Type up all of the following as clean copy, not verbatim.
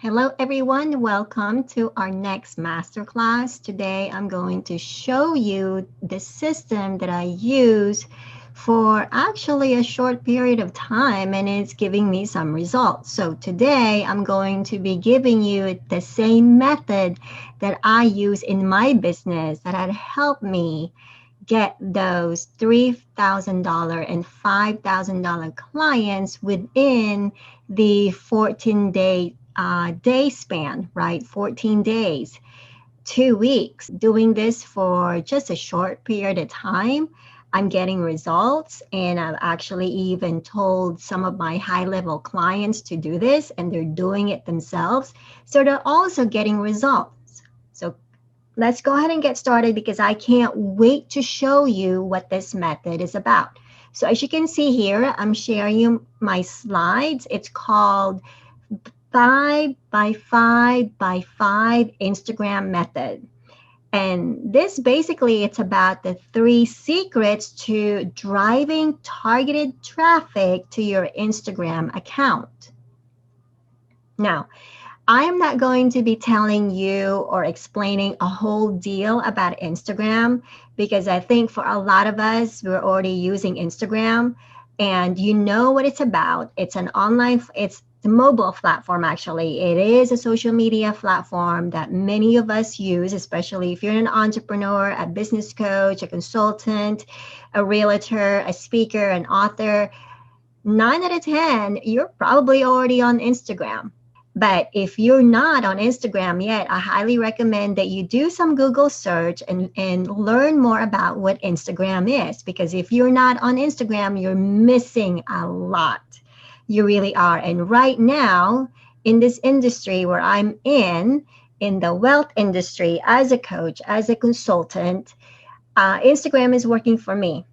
Hello, everyone. Welcome to our next masterclass. Today, I'm going to show you the system that I use for actually a short period of time, and it's giving me some results. So today, I'm going to be giving you the same method that I use in my business that had helped me get those $3,000 and $5,000 clients within the 14 day span, right? 14 days, 2 weeks. Doing this for just a short period of time, I'm getting results. And I've actually even told some of my high level clients to do this, and they're doing it themselves. So they're also getting results. So let's go ahead and get started because I can't wait to show you what this method is about. So as you can see here, I'm sharing you my slides. It's called 5 by 5 Instagram method. And this basically it's about the 3 secrets to driving targeted traffic to your Instagram account. Now, I am not going to be telling you or explaining a whole deal about Instagram because I think for a lot of us, we're already using Instagram and you know what it's about. It's an online, it's the mobile platform actually. It is a social media platform that many of us use, especially if you're an entrepreneur, a business coach, a consultant, a realtor, a speaker, an author. 9 out of 10, you're probably already on Instagram. But if you're not on Instagram yet, I highly recommend that you do some Google search and learn more about what Instagram is. Because if you're not on Instagram, you're missing a lot. You really are. And right now, in this industry where I'm in the wealth industry, as a coach, as a consultant, Instagram is working for me.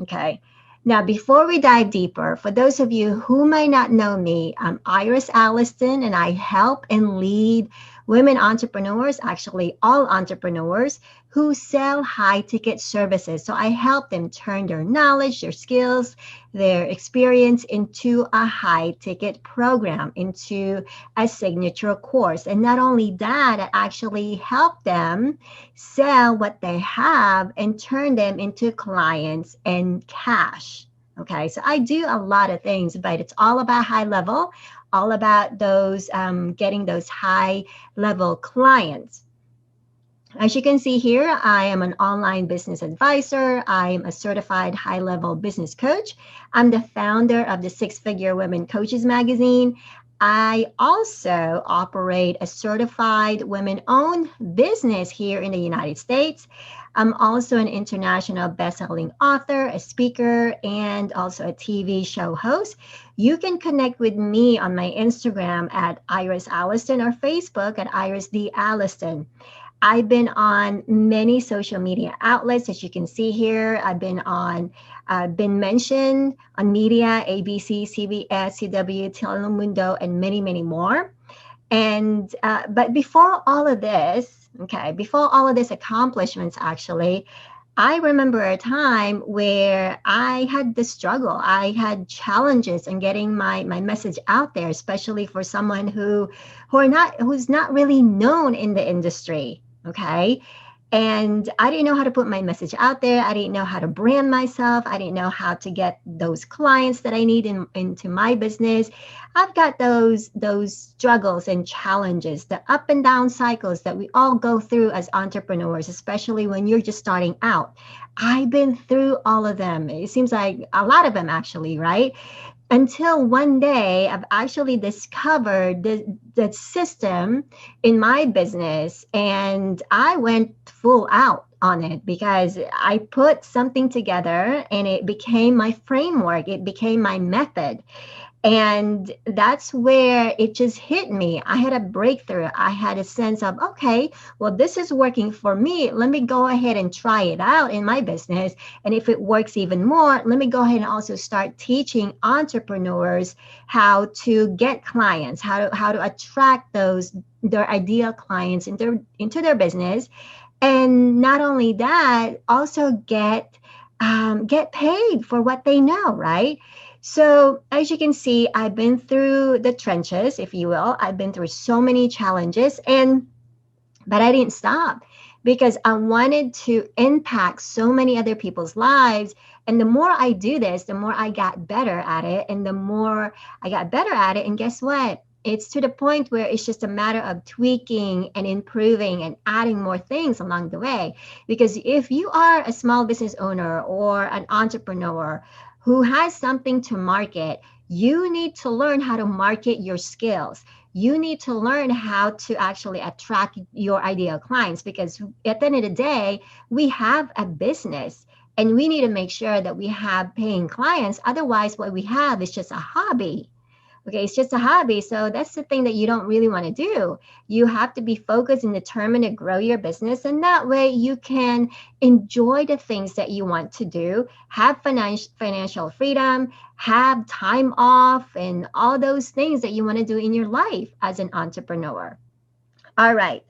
Okay. Now, before we dive deeper, for those of you who might not know me, I'm Ires Alliston, and I help and lead women entrepreneurs, actually all entrepreneurs, who sell high ticket services. So I help them turn their knowledge, their skills, their experience into a high ticket program, into a signature course. And not only that, I actually help them sell what they have and turn them into clients and cash. Okay, so I do a lot of things, but it's all about high level, all about those getting those high level clients. As you can see here, I am an online business advisor. I am a certified high level business coach. I'm the founder of the Six Figure Women Coaches magazine. I also operate a certified women-owned business here in the United States. I'm also an international best-selling author, a speaker, and also a TV show host. You can connect with me on my Instagram at Ires Alliston or Facebook at Ires D. Alliston. I've been on many social media outlets, as you can see here. I've been mentioned on media, ABC, CBS, CW, Telemundo, and many, many more. And but before all of this, okay, before all of these accomplishments, actually, I remember a time where I had the struggle. I had challenges in getting my message out there, especially for someone who's not really known in the industry. Okay. And I didn't know how to put my message out there. I didn't know how to brand myself. I didn't know how to get those clients that I need into my business. I've got those struggles and challenges, the up and down cycles that we all go through as entrepreneurs, especially when you're just starting out. I've been through all of them. It seems like a lot of them actually, right? Until one day I've actually discovered the system in my business, and I went full out on it because I put something together and it became my framework. It became my method. And that's where it just hit me. I had a breakthrough. I had a sense of, okay, well, this is working for me. Let me go ahead and try it out in my business. And if it works even more, let me go ahead and also start teaching entrepreneurs how to get clients, how to attract their ideal clients into their business. And not only that, also get paid for what they know, right? So, as you can see, I've been through the trenches, if you will. I've been through so many challenges, and but I didn't stop because I wanted to impact so many other people's lives. And the more I do this, the more I got better at it. And the more I got better at it, and guess what? It's to the point where it's just a matter of tweaking and improving and adding more things along the way. Because if you are a small business owner or an entrepreneur who has something to market, you need to learn how to market your skills. You need to learn how to actually attract your ideal clients, because at the end of the day, we have a business and we need to make sure that we have paying clients. Otherwise, what we have is just a hobby. Okay, it's just a hobby. So that's the thing that you don't really want to do. You have to be focused and determined to grow your business. And that way you can enjoy the things that you want to do, have financial freedom, have time off, and all those things that you want to do in your life as an entrepreneur. All right.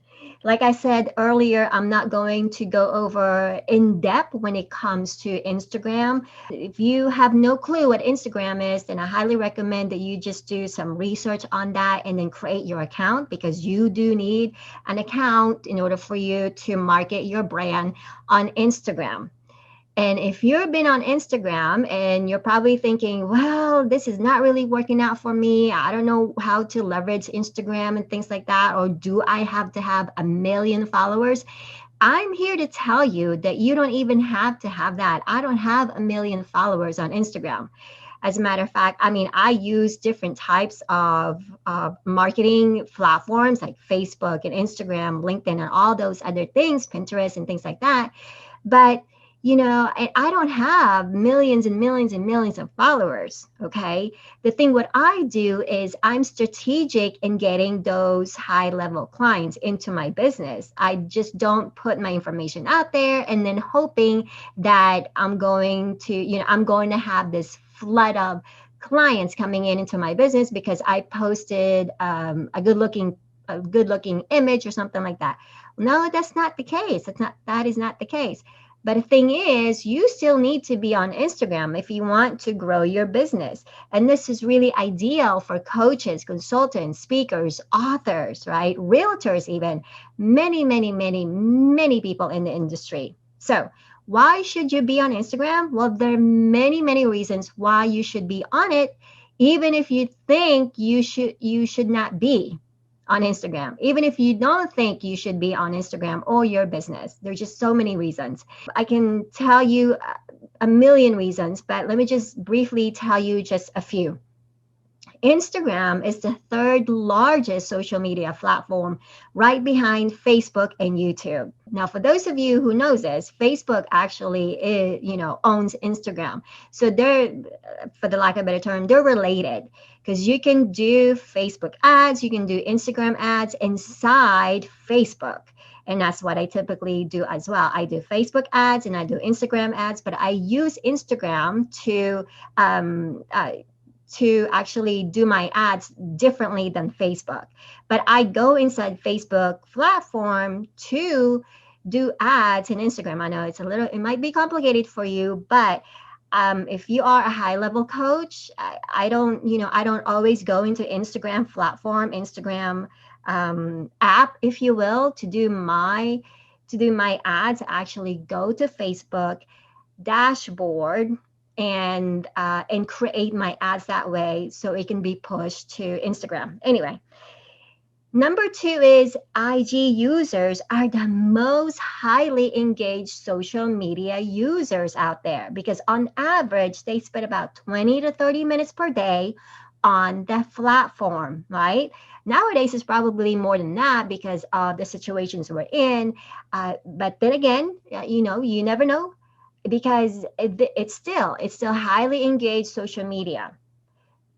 Like I said earlier, I'm not going to go over in depth when it comes to Instagram. If you have no clue what Instagram is, then I highly recommend that you just do some research on that and then create your account, because you do need an account in order for you to market your brand on Instagram. And if you've been on Instagram and you're probably thinking, well, this is not really working out for me. I don't know how to leverage Instagram and things like that. Or do I have to have a million followers? I'm here to tell you that you don't even have to have that. I don't have a million followers on Instagram. As a matter of fact, I mean, I use different types of marketing platforms like Facebook and Instagram, LinkedIn, and all those other things, Pinterest and things like that. But I don't have millions and millions and millions of followers. Okay. The thing what I do is I'm strategic in getting those high level clients into my business. I just don't put my information out there and then hoping that I'm going to have this flood of clients coming into my business because I posted a good looking image or something like that. No, that's not the case. That is not the case. But the thing is, you still need to be on Instagram if you want to grow your business. And this is really ideal for coaches, consultants, speakers, authors, right? Realtors, even many, many, many, many people in the industry. So, why should you be on Instagram? Well, there are many, many reasons why you should be on it, even if you think you should not be on Instagram, even if you don't think you should be on Instagram or your business. There's just so many reasons. I can tell you a million reasons, but let me just briefly tell you just a few. Instagram is the third largest social media platform, right behind Facebook and YouTube. Now, for those of you who knows this, Facebook actually owns Instagram. So they're, for the lack of a better term, they're related, because you can do Facebook ads, you can do Instagram ads inside Facebook. And that's what I typically do as well. I do Facebook ads and I do Instagram ads, but I use Instagram to actually do my ads differently than Facebook. But I go inside Facebook platform to do ads in Instagram. I know it might be complicated for you, but if you are a high level coach, I don't always go into Instagram platform, Instagram app, if you will, to do my ads. I actually go to Facebook dashboard and create my ads that way so it can be pushed to Instagram. Anyway, number two is IG users are the most highly engaged social media users out there, because on average, they spend about 20 to 30 minutes per day on the platform, right? Nowadays, it's probably more than that because of the situations we're in. But then again, you never know, because it's still highly engaged social media.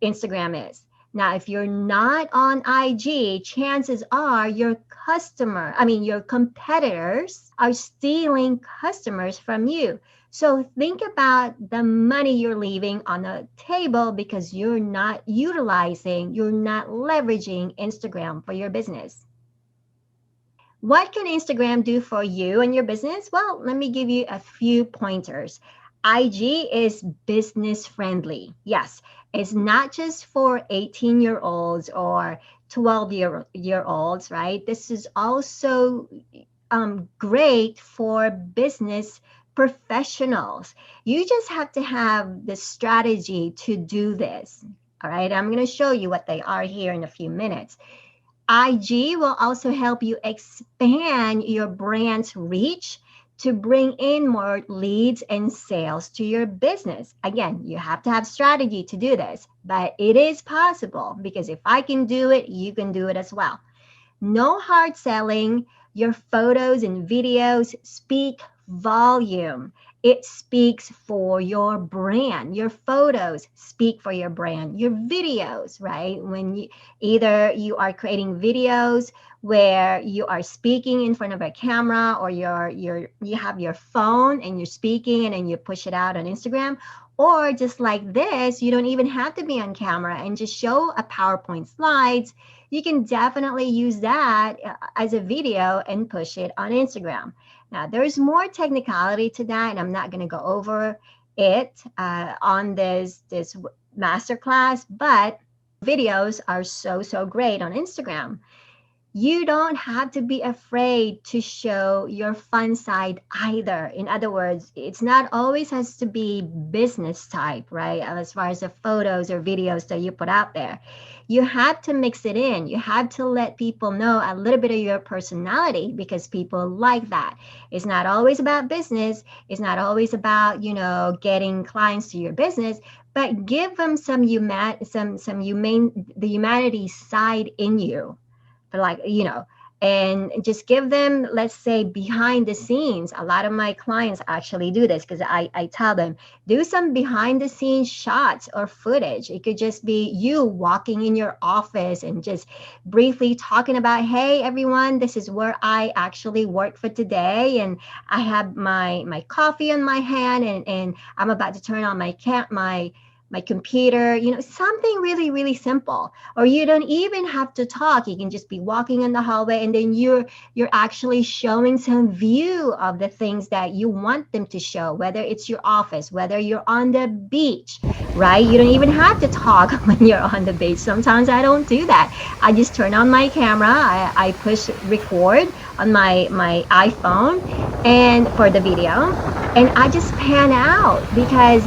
Instagram is. Now, if you're not on IG, chances are your competitors are stealing customers from you. So think about the money you're leaving on the table because you're not leveraging Instagram for your business. What can Instagram do for you and your business? Well, let me give you a few pointers. IG is business friendly. Yes, it's not just for 18-year-olds or 12-year-olds, right? This is also great for business professionals. You just have to have the strategy to do this. All right, I'm going to show you what they are here in a few minutes. IG will also help you expand your brand's reach to bring in more leads and sales to your business. Again, you have to have strategy to do this, but it is possible because if I can do it, you can do it as well. No hard selling. Your photos and videos speak volume. It speaks for your brand. Your photos speak for your brand. Your videos, right? When you either you are creating videos where you are speaking in front of a camera, or you have your phone and you're speaking and then you push it out on Instagram, or just like this, you don't even have to be on camera and just show a PowerPoint slides. You can definitely use that as a video and push it on Instagram. Now, there's more technicality to that, and I'm not going to go over it on this masterclass, but videos are so great on Instagram. You don't have to be afraid to show your fun side either. In other words, it's not always has to be business type, right? As far as the photos or videos that you put out there, you have to mix it in. You have to let people know a little bit of your personality because people like that. It's not always about business. It's not always about, getting clients to your business, but give them the humanity side in you, like, and just give them, let's say, behind the scenes. A lot of my clients actually do this because I tell them, do some behind the scenes shots or footage. It could just be you walking in your office and just briefly talking about, hey, everyone, this is where I actually work for today. And I have my coffee in my hand and I'm about to turn on my computer, something really simple. Or you don't even have to talk. You can just be walking in the hallway and then you're actually showing some view of the things that you want them to show, whether it's your office, whether you're on the beach, right? You don't even have to talk when you're on the beach. Sometimes I don't do that. I just turn on my camera, I push record on my iPhone and for the video, and I just pan out because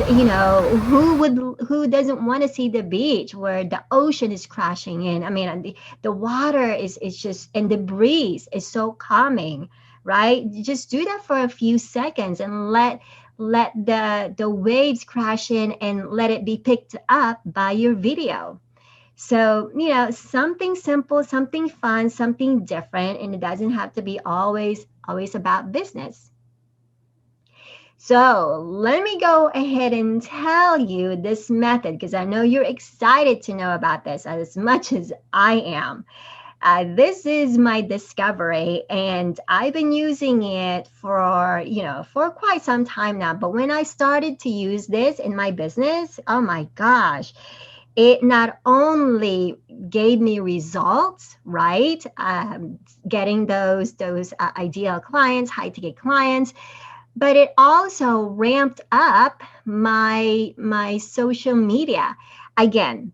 who doesn't want to see the beach where the ocean is crashing in? I mean, the water is just, and the breeze is so calming, right? Just do that for a few seconds and let the waves crash in and let it be picked up by your video. So, something simple, something fun, something different, and it doesn't have to be always about business. So let me go ahead and tell you this method because I know you're excited to know about this as much as I am. This is my discovery, and I've been using it for quite some time now. But when I started to use this in my business, oh my gosh, it not only gave me results, right? Getting those ideal clients, high ticket clients, but it also ramped up my social media. Again,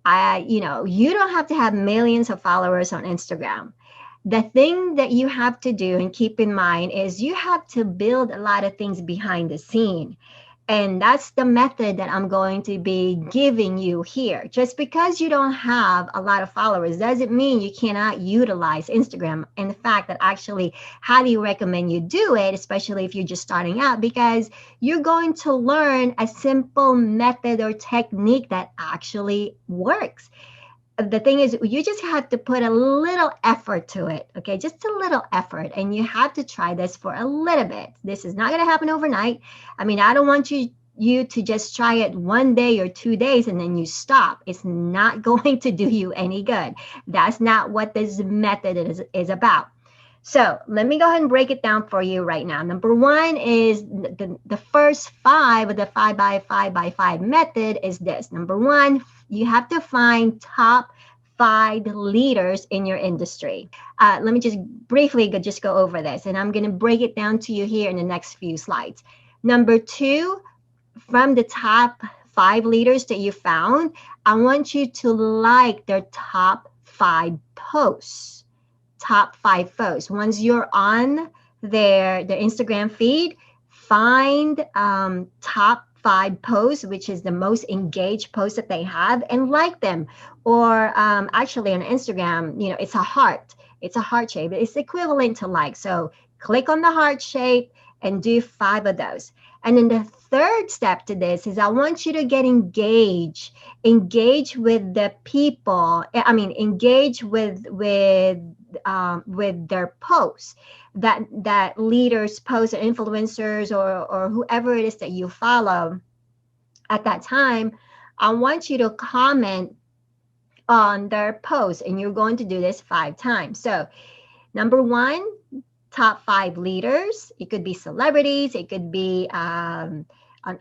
you don't have to have millions of followers on Instagram. The thing that you have to do and keep in mind is you have to build a lot of things behind the scene. And that's the method that I'm going to be giving you here. Just because you don't have a lot of followers doesn't mean you cannot utilize Instagram. In fact, I actually highly recommend you do it, especially if you're just starting out, because you're going to learn a simple method or technique that actually works. The thing is, you just have to put a little effort to it, okay? Just a little effort, and you have to try this for a little bit. This is not going to happen overnight. I mean, I don't want you to just try it 1 day or 2 days and then you stop. It's not going to do you any good. That's not what this method is about. So let me go ahead and break it down for you right now. Number one is the first 5 of the 5 by 5 by 5 method is this. Number one, you have to find top 5 leaders in your industry. Let me just briefly go over this, and I'm going to break it down to you here in the next few slides. Number 2, from the top 5 leaders that you found, I want you to like their top 5 posts. Top 5 posts. Once you're on their Instagram feed, find top 5 posts, which is the most engaged posts that they have, and like them. Or actually on Instagram, it's a heart. It's a heart shape. It's equivalent to like. So click on the heart shape and do 5 of those. And then the third step to this is I want you to get engaged. Engage with the people. I mean, engage with their posts, that leaders post, or influencers, or whoever it is that you follow at that time. I want you to comment on their posts, and you're going to do this 5 times. So number one, top 5 leaders. It could be celebrities, it could be an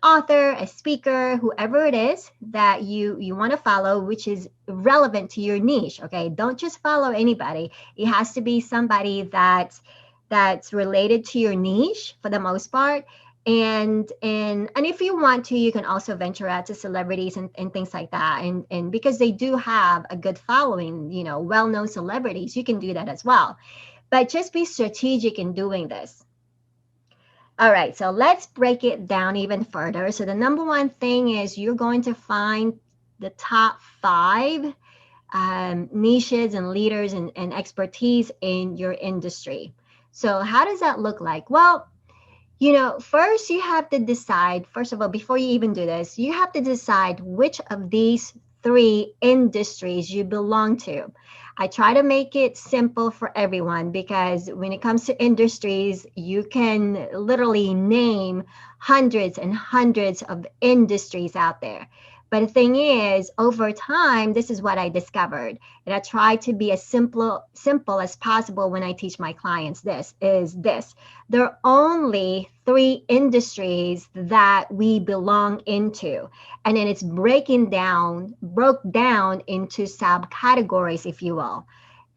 author, a speaker, whoever it is that you want to follow, which is relevant to your niche. Okay, don't just follow anybody. It has to be somebody that's related to your niche for the most part. And if you want to, you can also venture out to celebrities and things like that. And because they do have a good following, well-known celebrities, you can do that as well. But just be strategic in doing this. All right, so let's break it down even further. So the number one thing is you're going to find the top 5 niches and leaders and expertise in your industry. So how does that look like? Well, first you have to decide, first of all, before you even do this, you have to decide which of these 3 industries you belong to. I try to make it simple for everyone because when it comes to industries, you can literally name hundreds and hundreds of industries out there. But the thing is, over time, this is what I discovered. And I try to be as simple as possible when I teach my clients this. There are only 3 industries that we belong into. And then it's broke down into subcategories, if you will.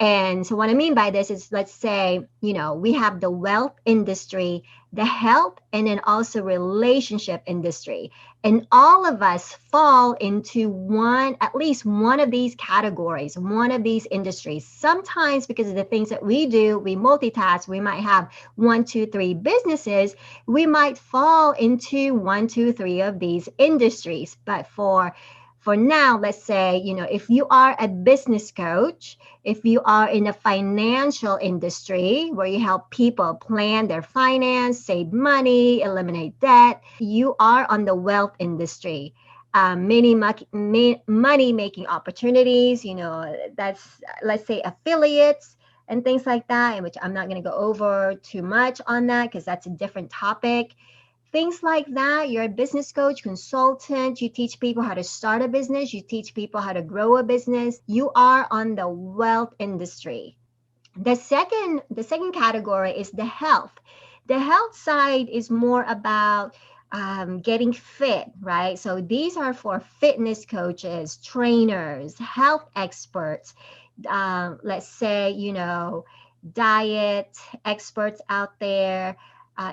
And so what I mean by this is, let's say, we have the wealth industry, the health, and then also relationship industry. And all of us fall into at least one of these categories, one of these industries. Sometimes because of the things that we do, we multitask, we might have 1, 2, 3 businesses. We might fall into 1, 2, 3 of these industries. But for now, let's say, if you are a business coach, if you are in the financial industry where you help people plan their finance, save money, eliminate debt, you are on the wealth industry. Many money making opportunities, that's, let's say, affiliates and things like that, in which I'm not going to go over too much on that because that's a different topic. Things like that. You're a business coach, consultant. You teach people how to start a business. You teach people how to grow a business. You are on the wealth industry. The second category is the health. The health side is more about getting fit, right? So these are for fitness coaches, trainers, health experts. Let's say, diet experts out there.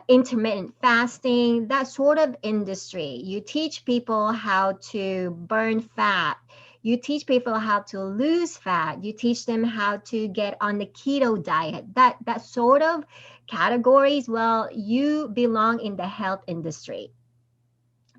Intermittent fasting, that sort of industry. You teach people how to burn fat. You teach people how to lose fat. You teach them how to get on the keto diet. That sort of categories. Well, you belong in the health industry.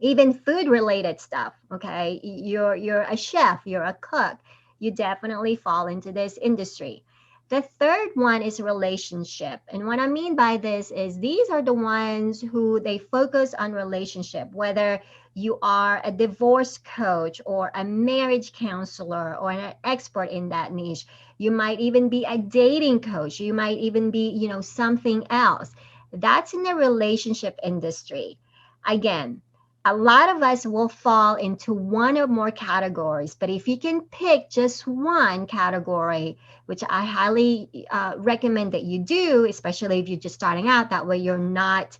Even food related stuff. Okay, you're a chef. You're a cook. You definitely fall into this industry. The third one is relationship. And what I mean by this is these are the ones who they focus on relationship, whether you are a divorce coach or a marriage counselor or an expert in that niche. You might even be a dating coach. You might even be, something else. That's in the relationship industry. Again, a lot of us will fall into one or more categories, but if you can pick just one category, which I highly recommend that you do, especially if you're just starting out, that way you're not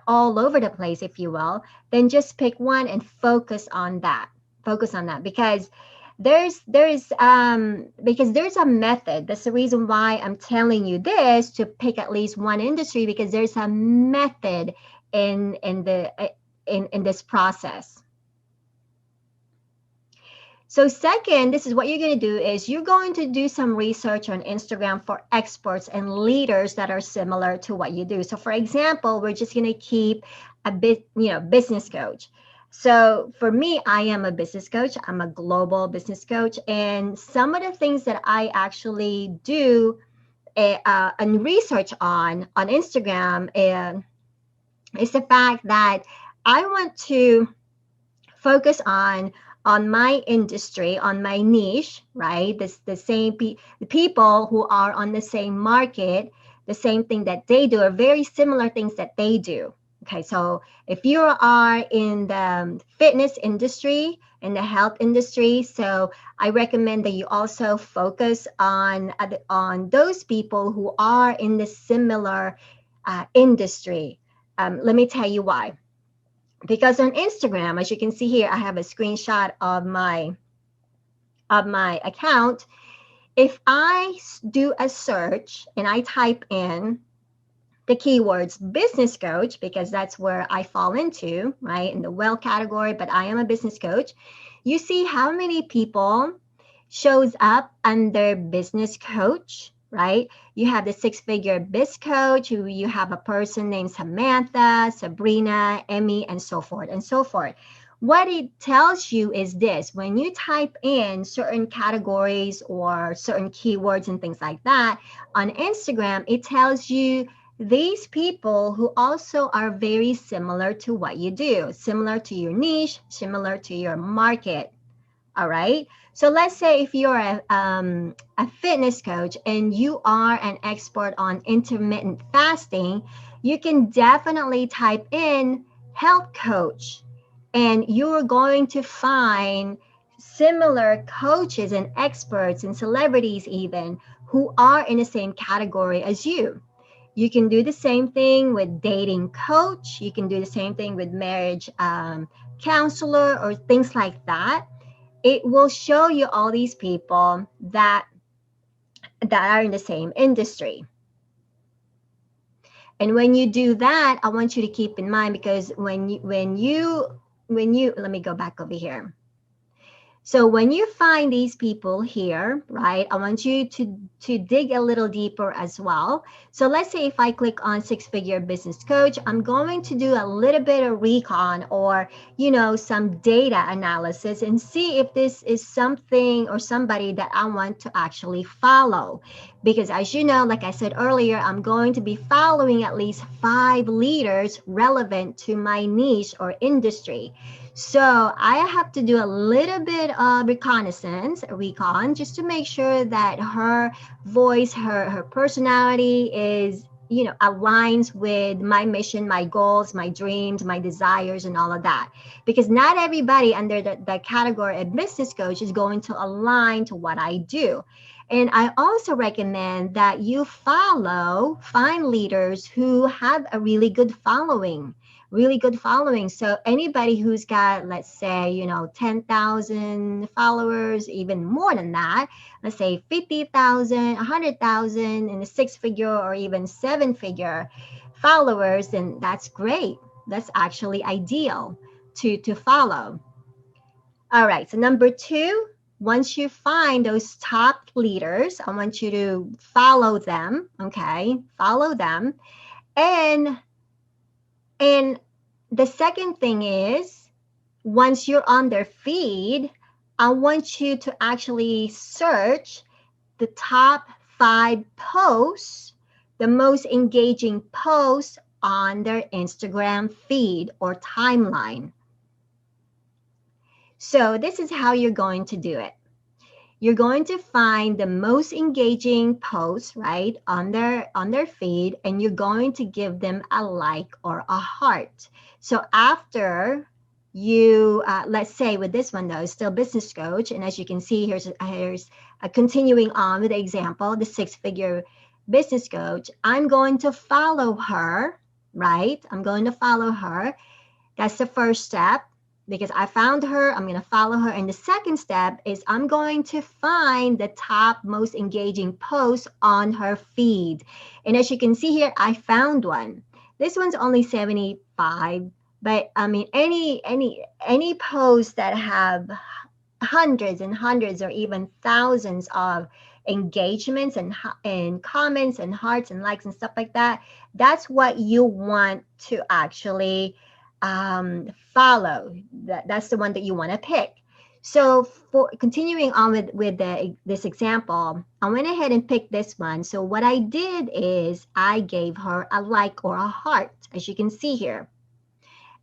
all over the place, if you will, then just pick one and focus on that because there's a method. That's the reason why I'm telling you this, to pick at least one industry, because there's a method in in this process. So second, this is what you're going to do is you're going to do some research on Instagram for experts and leaders that are similar to what you do. So for example, we're just going to keep a bit, business coach. So for me, I am a business coach. I'm a global business coach. And some of the things that I actually do and research on Instagram is the fact that I want to focus on my industry, on my niche, right? The people who are on the same market, the same thing that they do, or very similar things that they do. Okay, so if you are in the fitness industry, in the health industry, so I recommend that you also focus on those people who are in the similar industry. Let me tell you why. Because on Instagram, as you can see here, I have a screenshot of my account. If I do a search and I type in the keywords business coach, because that's where I fall into, right, in the well category, but I am a business coach, you see how many people shows up under business coach, right? You have the six-figure biz coach, you have a person named Samantha, Sabrina, Emmy, and so forth and so forth. What it tells you is this: when you type in certain categories or certain keywords and things like that on Instagram, it tells you these people who also are very similar to what you do, similar to your niche, similar to your market. All right. So let's say if you're a fitness coach and you are an expert on intermittent fasting, you can definitely type in health coach, and you're going to find similar coaches and experts and celebrities even who are in the same category as you. You can do the same thing with dating coach. You can do the same thing with marriage counselor or things like that. It will show you all these people that are in the same industry. And when you do that, I want you to keep in mind, because when you let me go back over here. So when you find these people here, right, I want you to dig a little deeper as well. So let's say if I click on six-figure business coach, I'm going to do a little bit of recon or, some data analysis and see if this is something or somebody that I want to actually follow. Because as you know, like I said earlier, I'm going to be following at least 5 leaders relevant to my niche or industry. So I have to do a little bit of recon, just to make sure that her voice, her personality is, aligns with my mission, my goals, my dreams, my desires, and all of that. Because not everybody under the category of business coach is going to align to what I do. And I also recommend that you find leaders who have a really good following. So anybody who's got, let's say, 10,000 followers, even more than that, let's say 50,000, 100,000 in a six-figure or even seven-figure followers, then that's great. That's actually ideal to follow. All right, so number 2, once you find those top leaders, I want you to follow them, okay? Follow them. And the second thing is, once you're on their feed, I want you to actually search the top 5 posts, the most engaging posts on their Instagram feed or timeline. So this is how you're going to do it. You're going to find the most engaging posts, right, on their feed, and you're going to give them a like or a heart. So after you, let's say with this one though, still business coach, and as you can see, here's a continuing on with the example, the six-figure business coach. I'm going to follow her, right? I'm going to follow her. That's the first step. Because I found her, I'm going to follow her. And the second step is I'm going to find the top most engaging posts on her feed. And as you can see here, I found one. This one's only 75 But I mean, any posts that have hundreds and hundreds or even thousands of engagements and comments and hearts and likes and stuff like that, that's what you want to actually follow. That's the one that you want to pick. So for continuing on with this example, I went ahead and picked this one. So what I did is I gave her a like or a heart, as you can see here.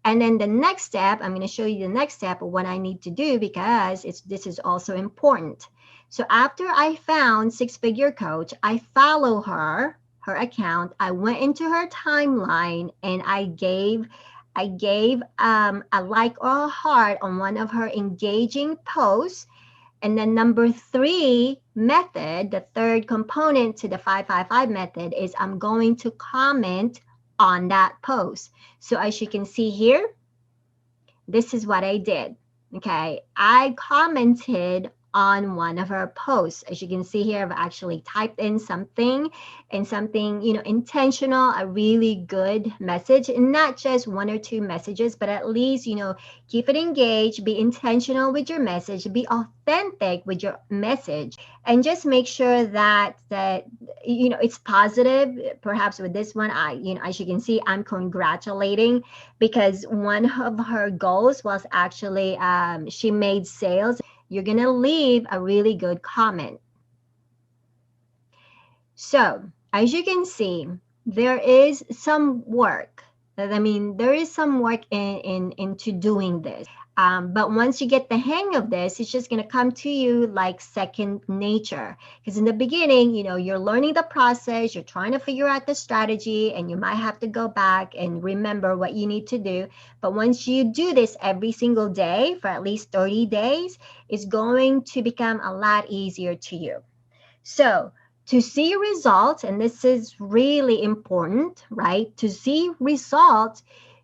And then the next step, I'm going to show you the next step of what I need to do, because this is also important. So after I found Six Figure Coach, I follow her account. I went into her timeline and I gave a like or a heart on one of her engaging posts. And then number three method, the third component to the 555 method, is I'm going to comment on that post. So as you can see here, this is what I did. Okay, I commented on one of her posts. As you can see here, I've actually typed in something and something, intentional, a really good message, and not just one or two messages, but at least, keep it engaged, be intentional with your message, be authentic with your message, and just make sure that it's positive. Perhaps with this one, as you can see, I'm congratulating, because one of her goals was actually she made sales. You're going to leave a really good comment. So as you can see, there is some work. There is some work into doing this. But once you get the hang of this, it's just going to come to you like second nature. Because in the beginning, you're learning the process, you're trying to figure out the strategy, and you might have to go back and remember what you need to do. But once you do this every single day for at least 30 days, it's going to become a lot easier to you. So to see results, and this is really important, right? To see results,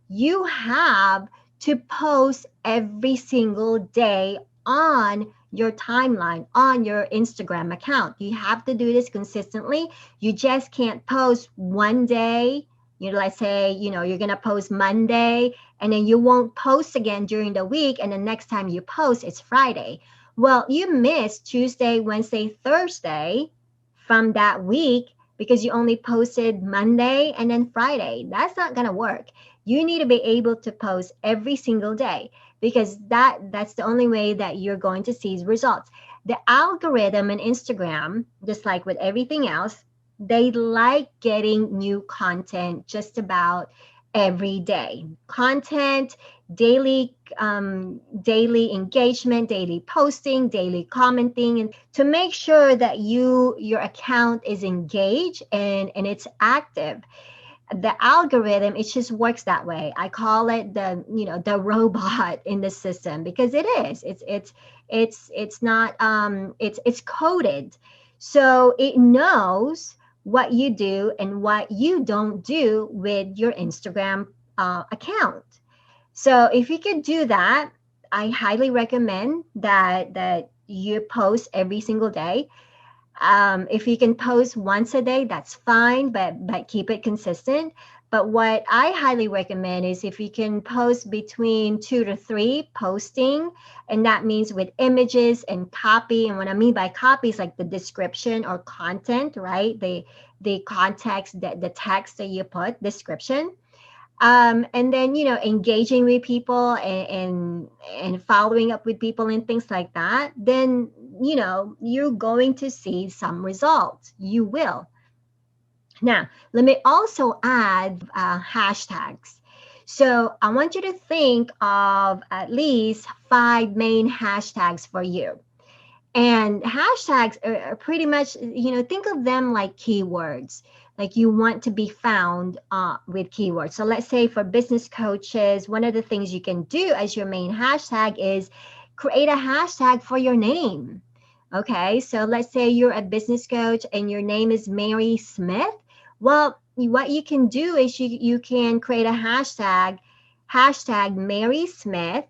you have to post every single day on your timeline, on your Instagram account. You have to do this consistently. You just can't post one day. Let's say, you're going to post Monday, and then you won't post again during the week. And the next time you post, it's Friday. Well, you missed Tuesday, Wednesday, Thursday from that week because you only posted Monday and then Friday. That's not going to work. You need to be able to post every single day, because that's the only way that you're going to see results. The algorithm in Instagram, just like with everything else, they like getting new content just about every day. Content, daily engagement, daily posting, daily commenting, and to make sure that your account is engaged and it's active. The algorithm, it just works that way. I call it the robot in the system, because it is. It's not it's coded, so it knows what you do and what you don't do with your Instagram account. So if you could do that, I highly recommend that you post every single day. If you can post once a day, that's fine, but keep it consistent. But what I highly recommend is if you can post between 2 to 3 posting, and that means with images and copy. And what I mean by copy is like the description or content, right? The context, the text that you put, description. And then engaging with people and following up with people and things like that, then you're going to see some results. You will. Now let me also add hashtags. So I want you to think of at least 5 main hashtags for you. And hashtags are pretty much, think of them like keywords. Like you want to be found with keywords. So let's say for business coaches, one of the things you can do as your main hashtag is create a hashtag for your name. Okay, so let's say you're a business coach and your name is Mary Smith. Well, what you can do is you can create a hashtag Mary Smith,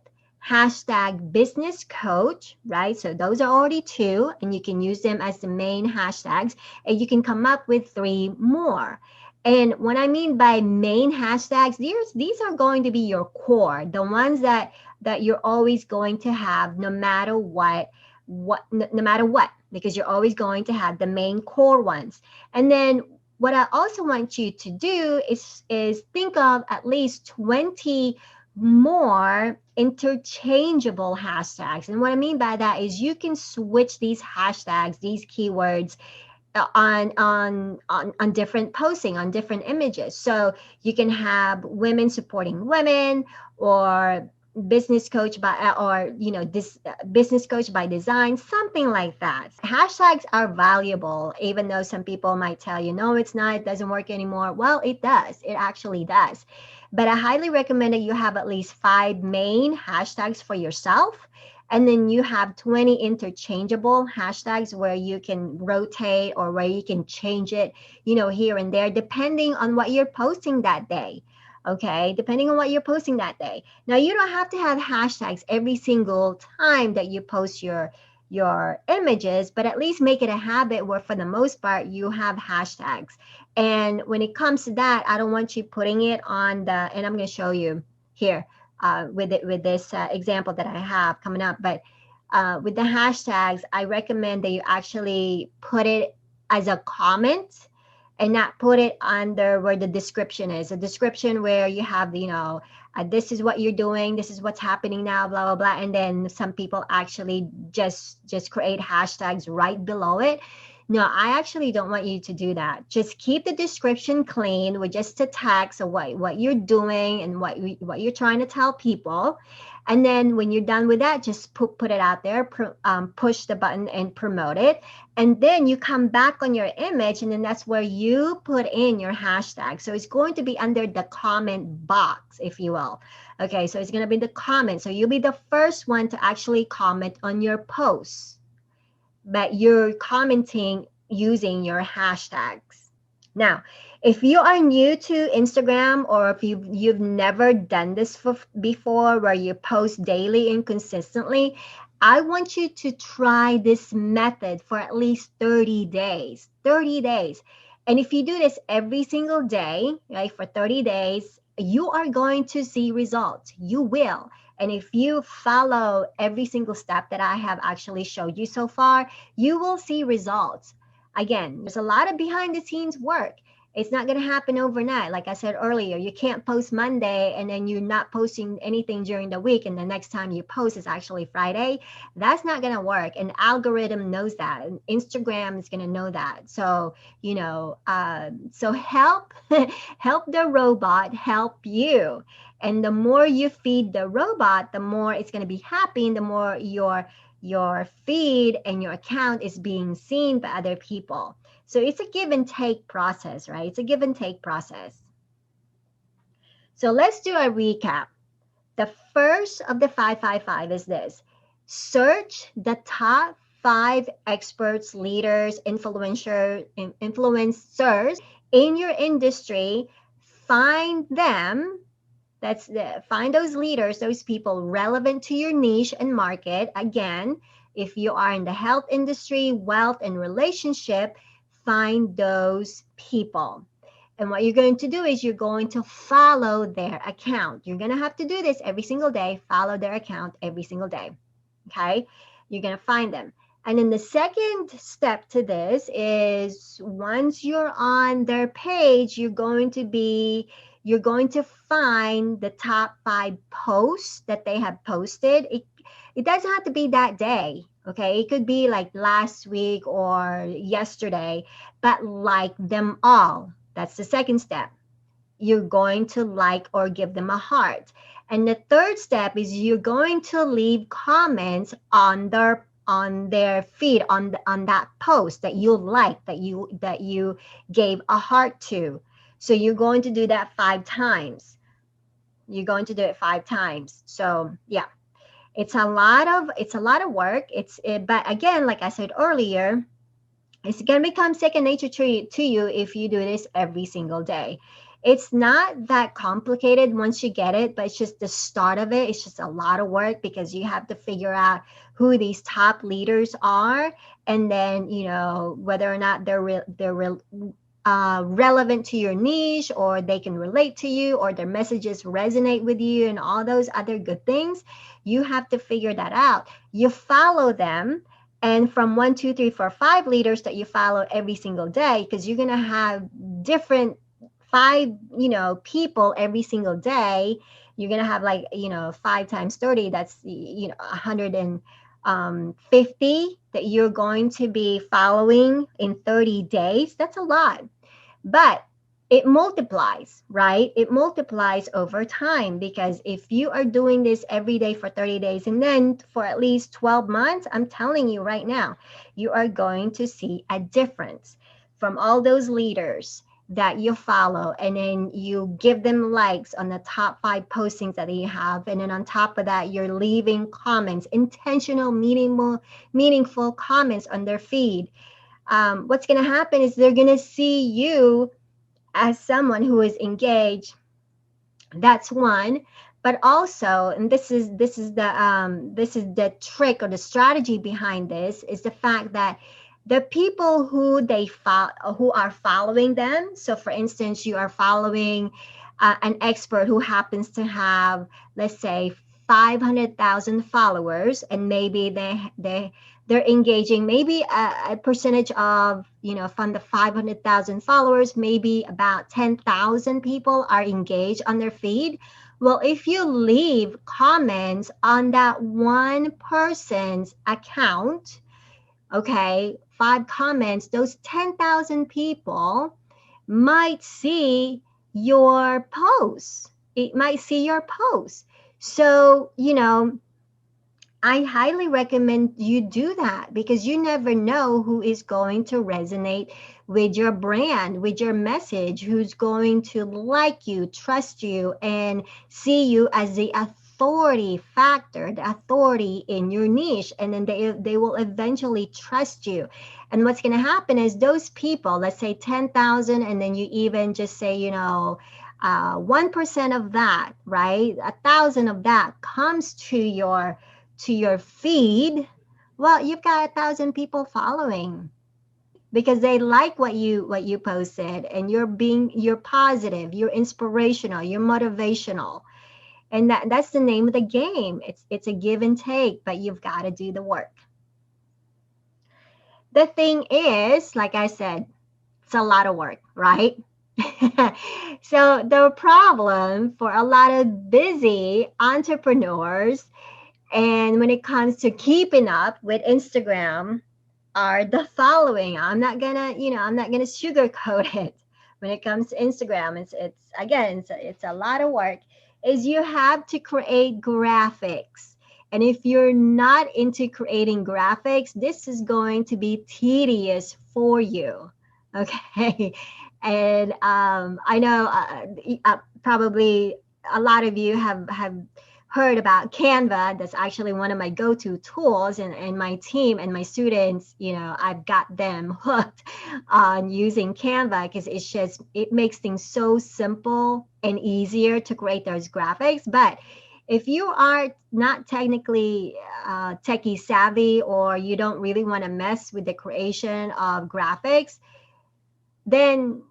hashtag business coach, right? So those are already two, and you can use them as the main hashtags, and you can come up with three more. And what I mean by main hashtags, these are going to be your core, the ones that you're always going to have no matter no matter what, because you're always going to have the main core ones. And then what I also want you to do is think of at least 20 more interchangeable hashtags. And what I mean by that is you can switch these hashtags, these keywords on different posting, on different images. So you can have women supporting women, or business coach by or this business coach by design, something like that. Hashtags are valuable, even though some people might tell you no, it's not, it doesn't work anymore. Well, it does, it actually does. But I highly recommend that you have at least 5 main hashtags for yourself, and then you have 20 interchangeable hashtags where you can rotate or where you can change it, here and there, depending on what you're posting that day. Okay, depending on what you're posting that day. Now, you don't have to have hashtags every single time that you post your images, but at least make it a habit where for the most part you have hashtags. And when it comes to that, I don't want you putting it on the, and I'm going to show you here with this example that I have coming up. But with the hashtags, I recommend that you actually put it as a comment and not put it under where the description is. A description where you have, this is what you're doing, this is what's happening now, blah, blah, blah. And then some people actually just create hashtags right below it. No, I actually don't want you to do that. Just keep the description clean with just the text of what you're doing and what you're trying to tell people. And then when you're done with that, just put it out there, push the button and promote it. And then you come back on your image, and then that's where you put in your hashtag. So it's going to be under the comment box, if you will. Okay, so it's going to be the comment. So you'll be the first one to actually comment on your post, but you're commenting using your hashtags. Now, if you are new to Instagram, or if you've never done this before, where you post daily and consistently, I want you to try this method for at least 30 days. 30 days. And if you do this every single day, right, for 30 days, you are going to see results. You will. And if you follow every single step that I have actually showed you so far, you will see results. Again, there's a lot of behind the scenes work. It's not going to happen overnight. Like I said earlier, you can't post Monday and then you're not posting anything during the week, and the next time you post is actually Friday. That's not going to work. And algorithm knows that, and Instagram is going to know that. So, so help the robot help you. And the more you feed the robot, the more it's going to be happy, and the more your feed and your account is being seen by other people. So it's a give and take process, right? It's a give and take process. So let's do a recap. The first of the 555 is this: search the top 5 experts, leaders, influencers in your industry. Find them. Find those leaders, those people relevant to your niche and market. Again, if you are in the health industry, wealth, and relationship, find those people. And what you're going to do is you're going to follow their account. You're going to have to do this every single day. Follow their account every single day. Okay? You're going to find them. And then the second step to this is, once you're on their page, you're going to find the top 5 posts that they have posted. It doesn't have to be that day. Okay, it could be like last week or yesterday, but like them all. That's the second step. You're going to like or give them a heart. And the third step is you're going to leave comments on their feed, on that post that you like, that you gave a heart to. So you're going to do that 5 times. You're going to do it 5 times. So yeah. It's a lot of work. But again, like I said earlier, it's going to become second nature to you if you do this every single day. It's not that complicated once you get it, but it's just the start of it. It's just a lot of work because you have to figure out who these top leaders are, and then whether or not relevant to your niche, or they can relate to you, or their messages resonate with you, and all those other good things. You have to figure that out. You follow them, and from 1, 2, 3, 4, 5 leaders that you follow every single day, because you're going to have different five people every single day. You're going to have, like, 5 times 30, that's 150 that you're going to be following in 30 days. That's a lot, but it multiplies, right? It multiplies over time, because if you are doing this every day for 30 days and then for at least 12 months, I'm telling you right now, you are going to see a difference from all those leaders that you follow, and then you give them likes on the top 5 postings that you have, and then on top of that, you're leaving comments, intentional, meaningful comments on their feed. What's going to happen is they're going to see you as someone who is engaged. That's one. But also, and this is the trick, or the strategy behind this, is the fact that the people who are following them. So, for instance, you are following an expert who happens to have, let's say, 500,000 followers, and maybe they're engaging, maybe a percentage of, from the 500,000 followers, maybe about 10,000 people are engaged on their feed. Well, if you leave comments on that one person's account, okay, 5 comments, those 10,000 people might see your posts. It might see your posts. So, I highly recommend you do that, because you never know who is going to resonate with your brand, with your message, who's going to like you, trust you, and see you as the authority factor, the authority in your niche. And then they will eventually trust you. And what's going to happen is those people, let's say 10,000, and then you even just say, 1% of that, right? 1,000 of that comes to your feed. Well, you've got 1,000 people following, because they like what you posted, and you're positive, you're inspirational, you're motivational. And that's the name of the game. It's a give and take, but you've got to do the work. The thing is, like I said, it's a lot of work, right? So the problem for a lot of busy entrepreneurs, and when it comes to keeping up with Instagram, are the following. I'm not gonna sugarcoat it. When it comes to Instagram, it's again, it's a lot of work. Is you have to create graphics. And if you're not into creating graphics, this is going to be tedious for you. Okay. And I know probably a lot of you have heard about Canva. That's actually one of my go-to tools, and my team and my students, I've got them hooked on using Canva, because it makes things so simple and easier to create those graphics. But if you are not technically techie savvy, or you don't really want to mess with the creation of graphics, then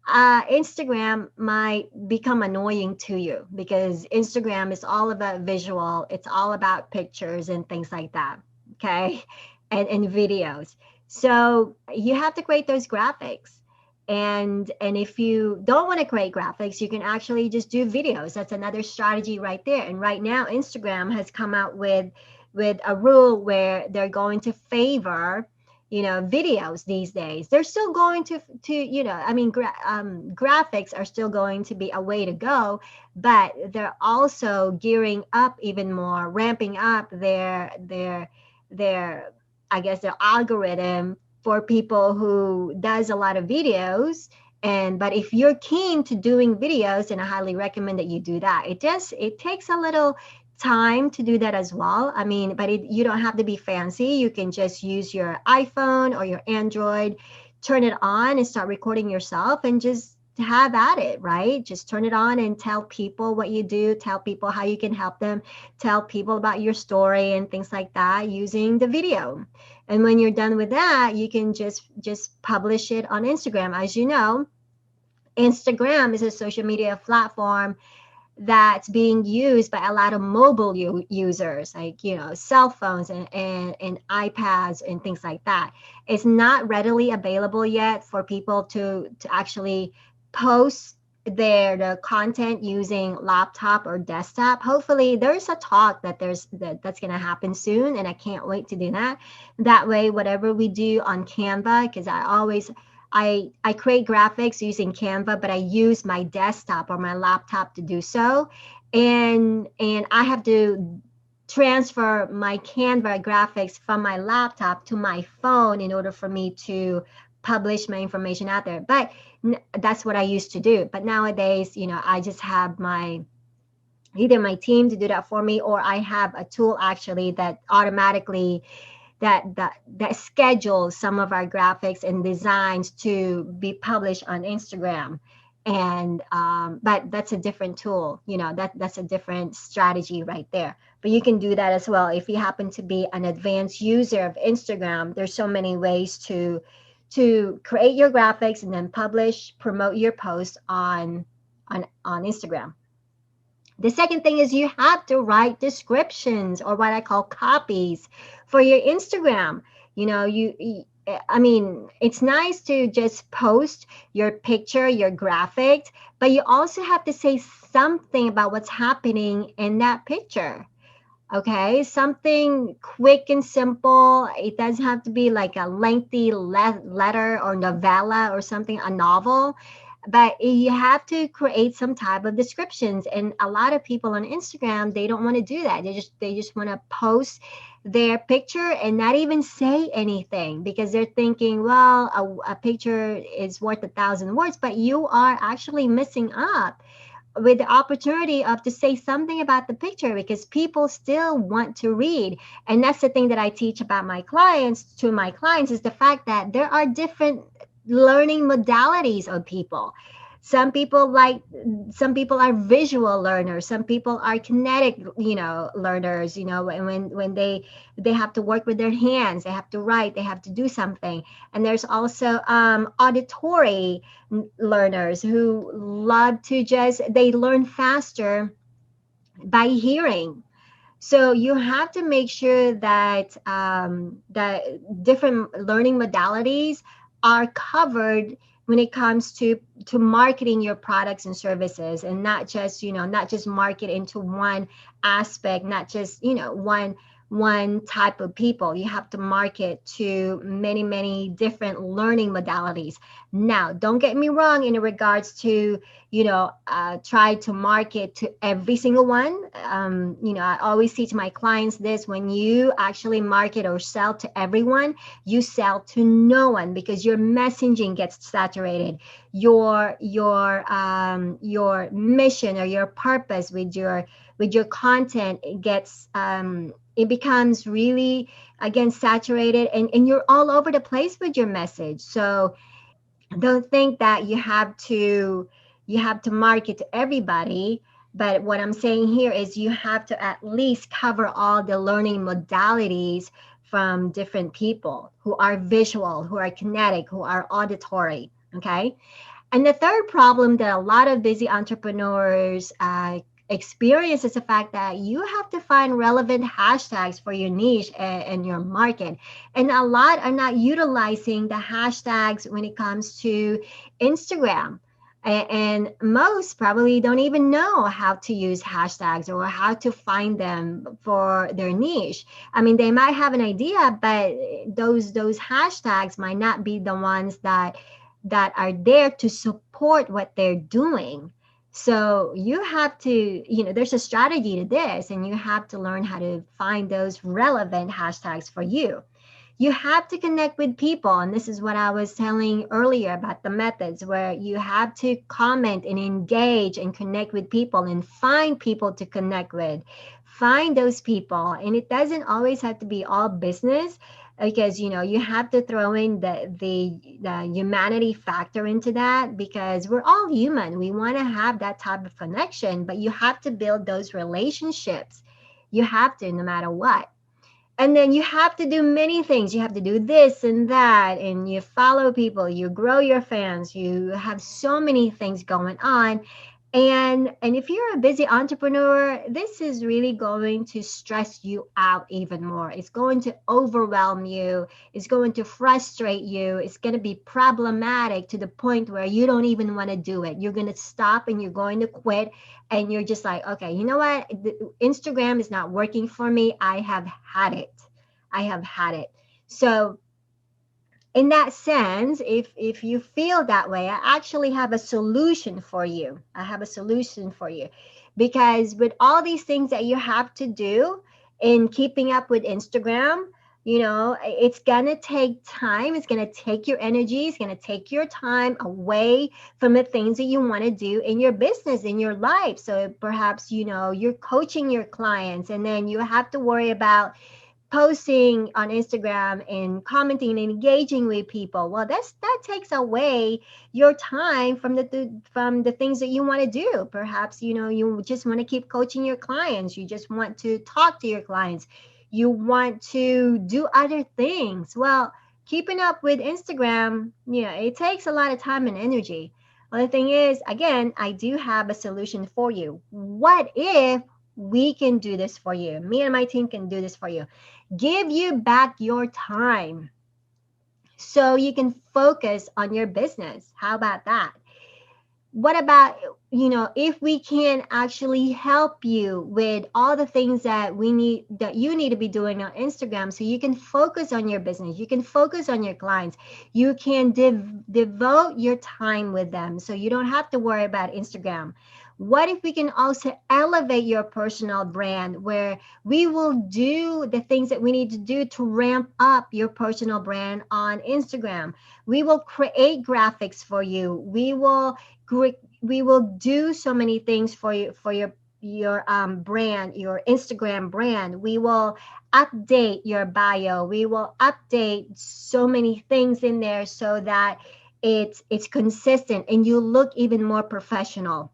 Instagram might become annoying to you, because Instagram is all about visual. It's all about pictures and things like that. Okay. And videos. So you have to create those graphics. And if you don't want to create graphics, you can actually just do videos. That's another strategy right there. And right now, Instagram has come out with a rule where they're going to favor videos these days. They're still going to I mean, graphics are still going to be a way to go, but they're also gearing up even more, ramping up their I guess their algorithm for people who does a lot of videos. But if you're keen to doing videos, then I highly recommend that you do that. It takes a little time to do that as well. I mean, but you don't have to be fancy. You can just use your iPhone or your Android, turn it on and start recording yourself, and just have at it, right? Just turn it on and tell people what you do, tell people how you can help them, tell people about your story and things like that using the video. And when you're done with that, you can just publish it on Instagram. As you know, Instagram is a social media platform that's being used by a lot of mobile users, like, cell phones and iPads and things like that. It's not readily available yet for people to actually post the content using laptop or desktop. Hopefully there's a talk that's going to happen soon, and I can't wait to do that. That way, whatever we do on Canva, because I create graphics using Canva, but I use my desktop or my laptop to do so. And I have to transfer my Canva graphics from my laptop to my phone in order for me to publish my information out there. But that's what I used to do. But nowadays, I just have either my team to do that for me, or I have a tool actually that automatically that schedules some of our graphics and designs to be published on Instagram. And but that's a different tool, that's a different strategy right there. But you can do that as well if you happen to be an advanced user of Instagram. There's so many ways to create your graphics and then promote your post on Instagram. The second thing is you have to write descriptions, or what I call copies, for your Instagram. I mean, it's nice to just post your picture, your graphics, but you also have to say something about what's happening in that picture. Okay, something quick and simple. It doesn't have to be like a lengthy letter or novella or something, a novel, but you have to create some type of descriptions. And a lot of people on Instagram, they don't want to do that. They just want to post their picture and not even say anything, because they're thinking, well, a picture is worth 1,000 words, but you are actually missing up with the opportunity of to say something about the picture, because people still want to read. And that's the thing that I teach about my clients is the fact that there are different learning modalities of people. Some people are visual learners, some people are kinetic, learners, when they have to work with their hands, they have to write, they have to do something. And there's also auditory learners who love to they learn faster by hearing. So you have to make sure that that different learning modalities are covered when it comes to marketing your products and services, and not just market into one aspect, not just one type of people. You have to market to many, many different learning modalities. Now, don't get me wrong in regards to try to market to every single one. I always teach my clients this: when you actually market or sell to everyone, you sell to no one, because your messaging gets saturated. Your mission or your purpose with your content, it becomes really, again, saturated, and you're all over the place with your message. So don't think that you have to market to everybody. But what I'm saying here is you have to at least cover all the learning modalities from different people who are visual, who are kinetic, who are auditory. Okay. And the third problem that a lot of busy entrepreneurs experience is the fact that you have to find relevant hashtags for your niche and your market. And a lot are not utilizing the hashtags when it comes to Instagram. And most probably don't even know how to use hashtags or how to find them for their niche. I mean, they might have an idea, but those hashtags might not be the ones that are there to support what they're doing. So you have to, there's a strategy to this, and you have to learn how to find those relevant hashtags for you. You have to connect with people. And this is what I was telling earlier about the methods, where you have to comment and engage and connect with people and find people to connect with. Find those people. And it doesn't always have to be all business. because you have to throw in the humanity factor into that, because we're all human. We want to have that type of connection, but you have to build those relationships. You have to, no matter what. And then you have to do many things. You have to do this and that, and you follow people, you grow your fans, you have so many things going on. And if you're a busy entrepreneur, this is really going to stress you out even more. It's going to overwhelm you. It's going to frustrate you. It's going to be problematic to the point where you don't even want to do it. You're going to stop and you're going to quit. And you're just like, okay, you know what? Instagram is not working for me. I have had it. I have had it. So in that sense, if you feel that way, I actually have a solution for you. I have a solution for you, because with all these things that you have to do in keeping up with Instagram, it's gonna take time. It's gonna take your energy. It's gonna take your time away from the things that you want to do in your business, in your life. So perhaps you're coaching your clients, and then you have to worry about posting on Instagram and commenting and engaging with people. Well, that takes away your time from the things that you want to do. Perhaps you just want to keep coaching your clients. You just want to talk to your clients. You want to do other things. Well, keeping up with Instagram, it takes a lot of time and energy. Well, the thing is, again, I do have a solution for you. What if we can do this for you? Me and my team can do this for you. Give you back your time so you can focus on your business. How about that? What about, if we can actually help you with all the things that you need to be doing on Instagram, so you can focus on your business, you can focus on your clients, you can devote your time with them, so you don't have to worry about Instagram. What if we can also elevate your personal brand, where we will do the things that we need to do to ramp up your personal brand on Instagram? We will create graphics for you. We will do so many things for you, for your brand, your Instagram brand. We will update your bio. We will update so many things in there so that it's consistent and you look even more professional.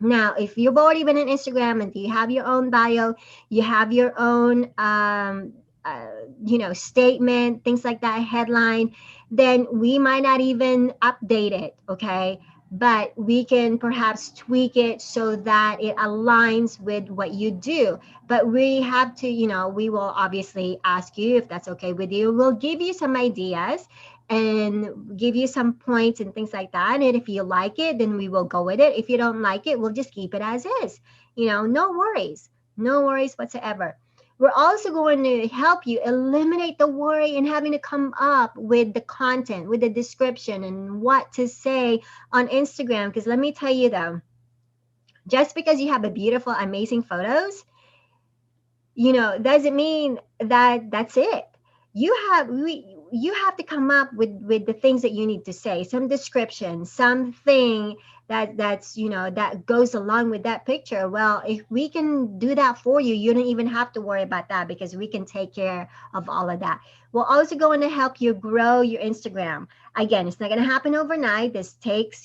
Now, if you've already been on Instagram and you have your own bio, you have your own, statement, things like that, headline, then we might not even update it, okay? But we can perhaps tweak it so that it aligns with what you do. But we have to, we will obviously ask you if that's okay with you. We'll give you some ideas and give you some points and things like that. And if you like it, then we will go with it. If you don't like it, we'll just keep it as is. No worries, no worries whatsoever. We're also going to help you eliminate the worry and having to come up with the content, with the description and what to say on Instagram. Because let me tell you though, just because you have a beautiful, amazing photos, doesn't mean that that's it. You have to come up with the things that you need to say, some description, something that goes along with that picture. Well, if we can do that for you, you don't even have to worry about that, because we can take care of all of that. We're also going to help you grow your Instagram. Again, it's not going to happen overnight. This takes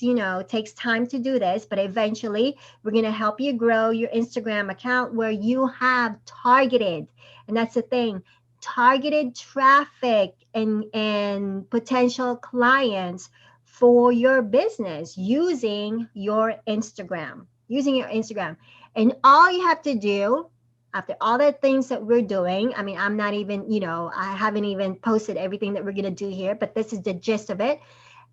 time to do this, but eventually we're going to help you grow your Instagram account where you have targeted, and that's the thing, targeted traffic and potential clients for your business using your Instagram. And all you have to do after all the things that we're doing, I mean, I'm not even, I haven't even posted everything that we're going to do here, but this is the gist of it.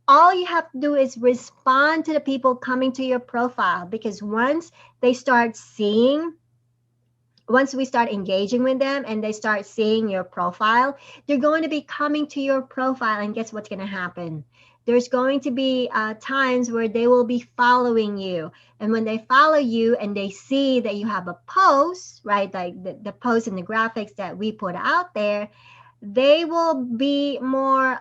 All you have to do is respond to the people coming to your profile, because once we start engaging with them and they start seeing your profile, they're going to be coming to your profile. And guess what's going to happen? There's going to be times where they will be following you. And when they follow you and they see that you have a post, right, like the posts and the graphics that we put out there, they will be more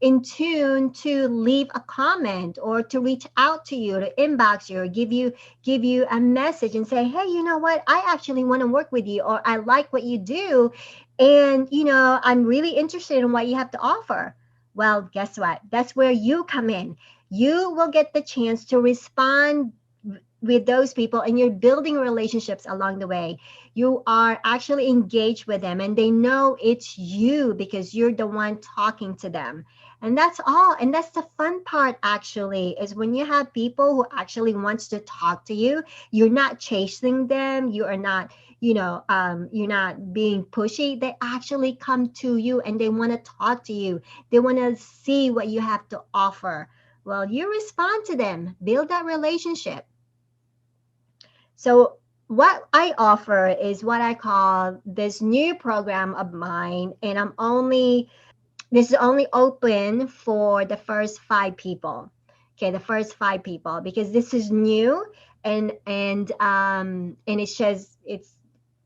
in tune to leave a comment or to reach out to you, to inbox you, or give you a message and say, hey, you know what, I actually want to work with you, or I like what you do, and I'm really interested in what you have to offer. Well, guess what, that's where you come in. You will get the chance to respond with those people, and you're building relationships along the way. You are actually engaged with them, and they know it's you because you're the one talking to them. And that's all. And that's the fun part, actually, is when you have people who actually wants to talk to you. You're not chasing them, you are not, you're not being pushy. They actually come to you and they want to talk to you. They want to see what you have to offer. Well, you respond to them, build that relationship. So what I offer is what I call this new program of mine, and this is only open for the first 5 people. Okay, the first 5 people, because this is new, and it's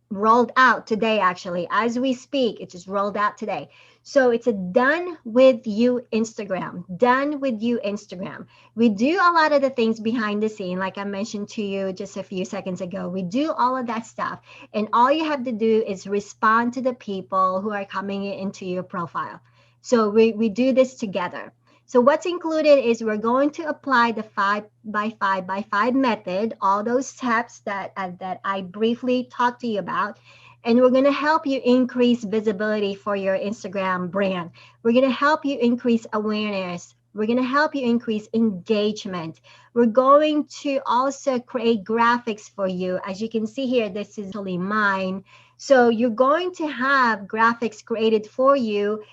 rolled out today, actually, as we speak. It just rolled out today. So it's a done with you Instagram. Done with you Instagram. We do a lot of the things behind the scene, like I mentioned to you just a few seconds ago. We do all of that stuff, and all you have to do is respond to the people who are coming into your profile. So we do this together. So what's included is we're going to apply the 5 by 5 by 5 method, all those steps that I briefly talked to you about, and we're going to help you increase visibility for your Instagram brand. We're going to help you increase awareness. We're going to help you increase engagement. We're going to also create graphics for you. As you can see here, this is actually mine. So you're going to have graphics created for you,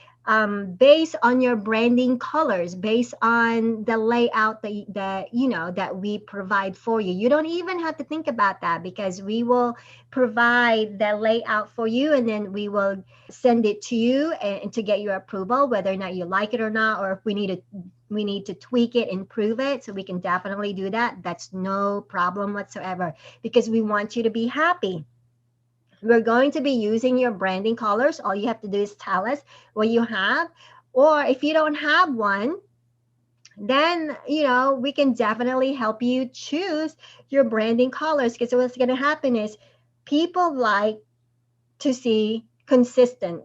based on your branding colors, based on the layout that we provide for you. You don't even have to think about that, because we will provide the layout for you, and then we will send it to you, and to get your approval, whether or not you like it or not, or if we need to tweak it, improve it. So we can definitely do that. That's no problem whatsoever, because we want you to be happy. We're going to be using your branding colors. All you have to do is tell us what you have. Or if you don't have one, then we can definitely help you choose your branding colors. Because what's going to happen is people like to see consistent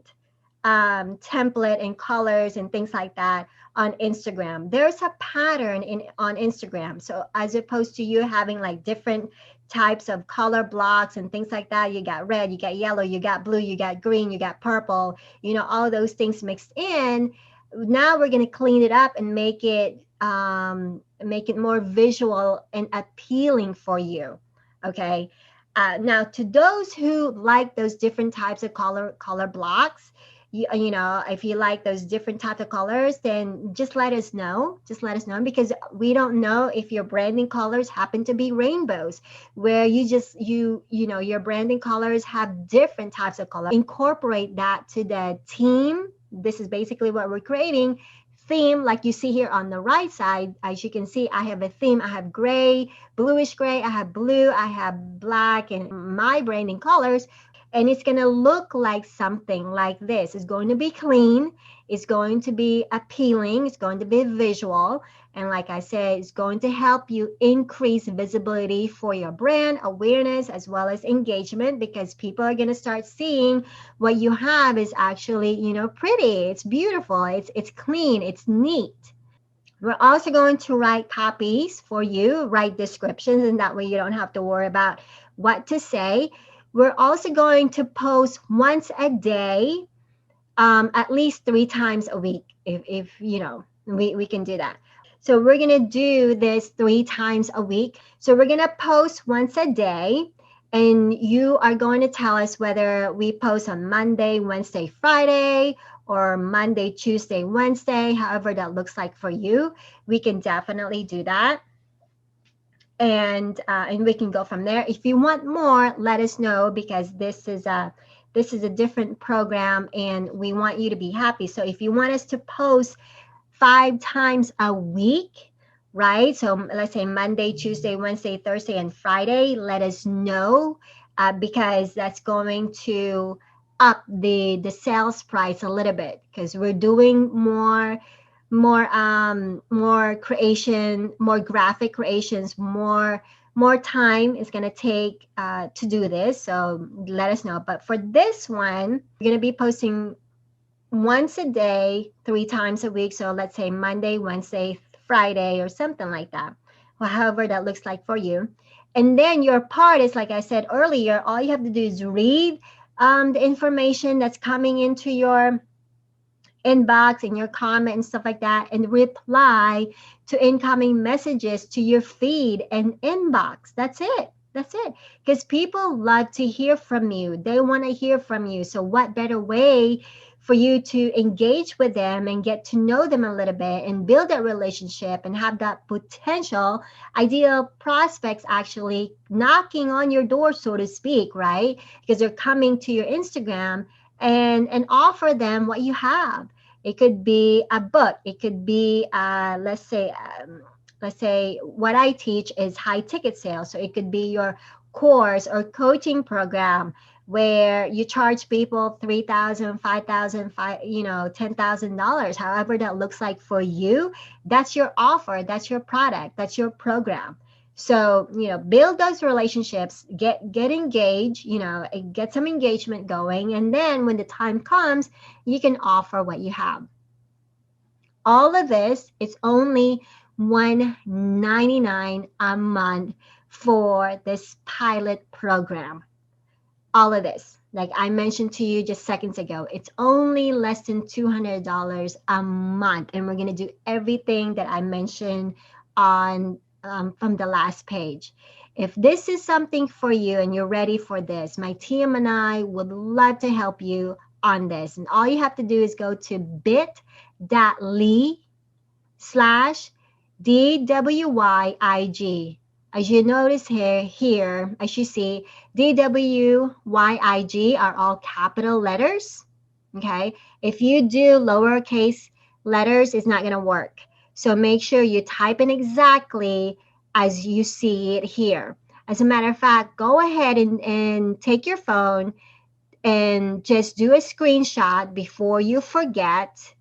template and colors and things like that on Instagram. There's a pattern on Instagram. So as opposed to you having like different types of color blocks and things like that, you got red, you got yellow, you got blue, you got green, you got purple, all those things mixed in. Now we're going to clean it up and make it more visual and appealing for you. Okay. Now, to those who like those different types of color blocks, if you like those different type of colors, then just let us know. Just let us know, because we don't know if your branding colors happen to be rainbows, where your branding colors have different types of color. Incorporate that to the team. This is basically what we're creating. Theme, like you see here on the right side. As you can see, I have a theme. I have gray, bluish gray, I have blue, I have black, and my branding colors. And it's going to look like something like this. It's going to be clean, it's going to be appealing, it's going to be visual, and like I said, it's going to help you increase visibility for your brand, awareness, as well as engagement, because people are going to start seeing what you have is actually pretty, it's beautiful, it's clean, it's neat. We're also going to write copies for you, write descriptions, and that way you don't have to worry about what to say. We're also going to post once a day, at least 3 times a week, if we can do that. So we're going to do this 3 times a week. So we're going to post once a day, and you are going to tell us whether we post on Monday, Wednesday, Friday, or Monday, Tuesday, Wednesday, however that looks like for you. We can definitely do that. And we can go from there. If you want more, let us know, because this is a different program, and we want you to be happy. So if you want us to post 5 times a week, right? So let's say Monday, Tuesday, Wednesday, Thursday, and Friday, let us know, because that's going to up the sales price a little bit, because we're doing more more creation, more graphic creations, more time is going to take to do this. So let us know. But for this one, we're going to be posting once a day, 3 times a week. So let's say Monday, Wednesday, Friday, or something like that. Well, however that looks like for you. And then your part is, like I said earlier, all you have to do is read the information that's coming into your inbox and your comment and stuff like that, and reply to incoming messages to your feed and inbox. That's it. That's it. Because people love to hear from you. They want to hear from you. So what better way for you to engage with them and get to know them a little bit and build that relationship and have that potential ideal prospects actually knocking on your door, so to speak, right? Because they're coming to your Instagram and offer them what you have. It could be a book. It could be, let's say what I teach is high ticket sales. So it could be your course or coaching program where you charge people 3,000, 5,000, $10,000, however that looks like for you. That's your offer. That's your product. That's your program. So, build those relationships, get engaged, get some engagement going. And then when the time comes, you can offer what you have. All of this is only $199 a month for this pilot program. All of this, like I mentioned to you just seconds ago, it's only less than $200 a month. And we're going to do everything that I mentioned on from the last page. If this is something for you and you're ready for this, my team and I would love to help you on this. And all you have to do is go to bit.ly/DWYIG. As you notice here, as you see, DWYIG are all capital letters. Okay. If you do lowercase letters, it's not going to work. So make sure you type in exactly as you see it here. As a matter of fact, go ahead and take your phone and just do a screenshot before you forget.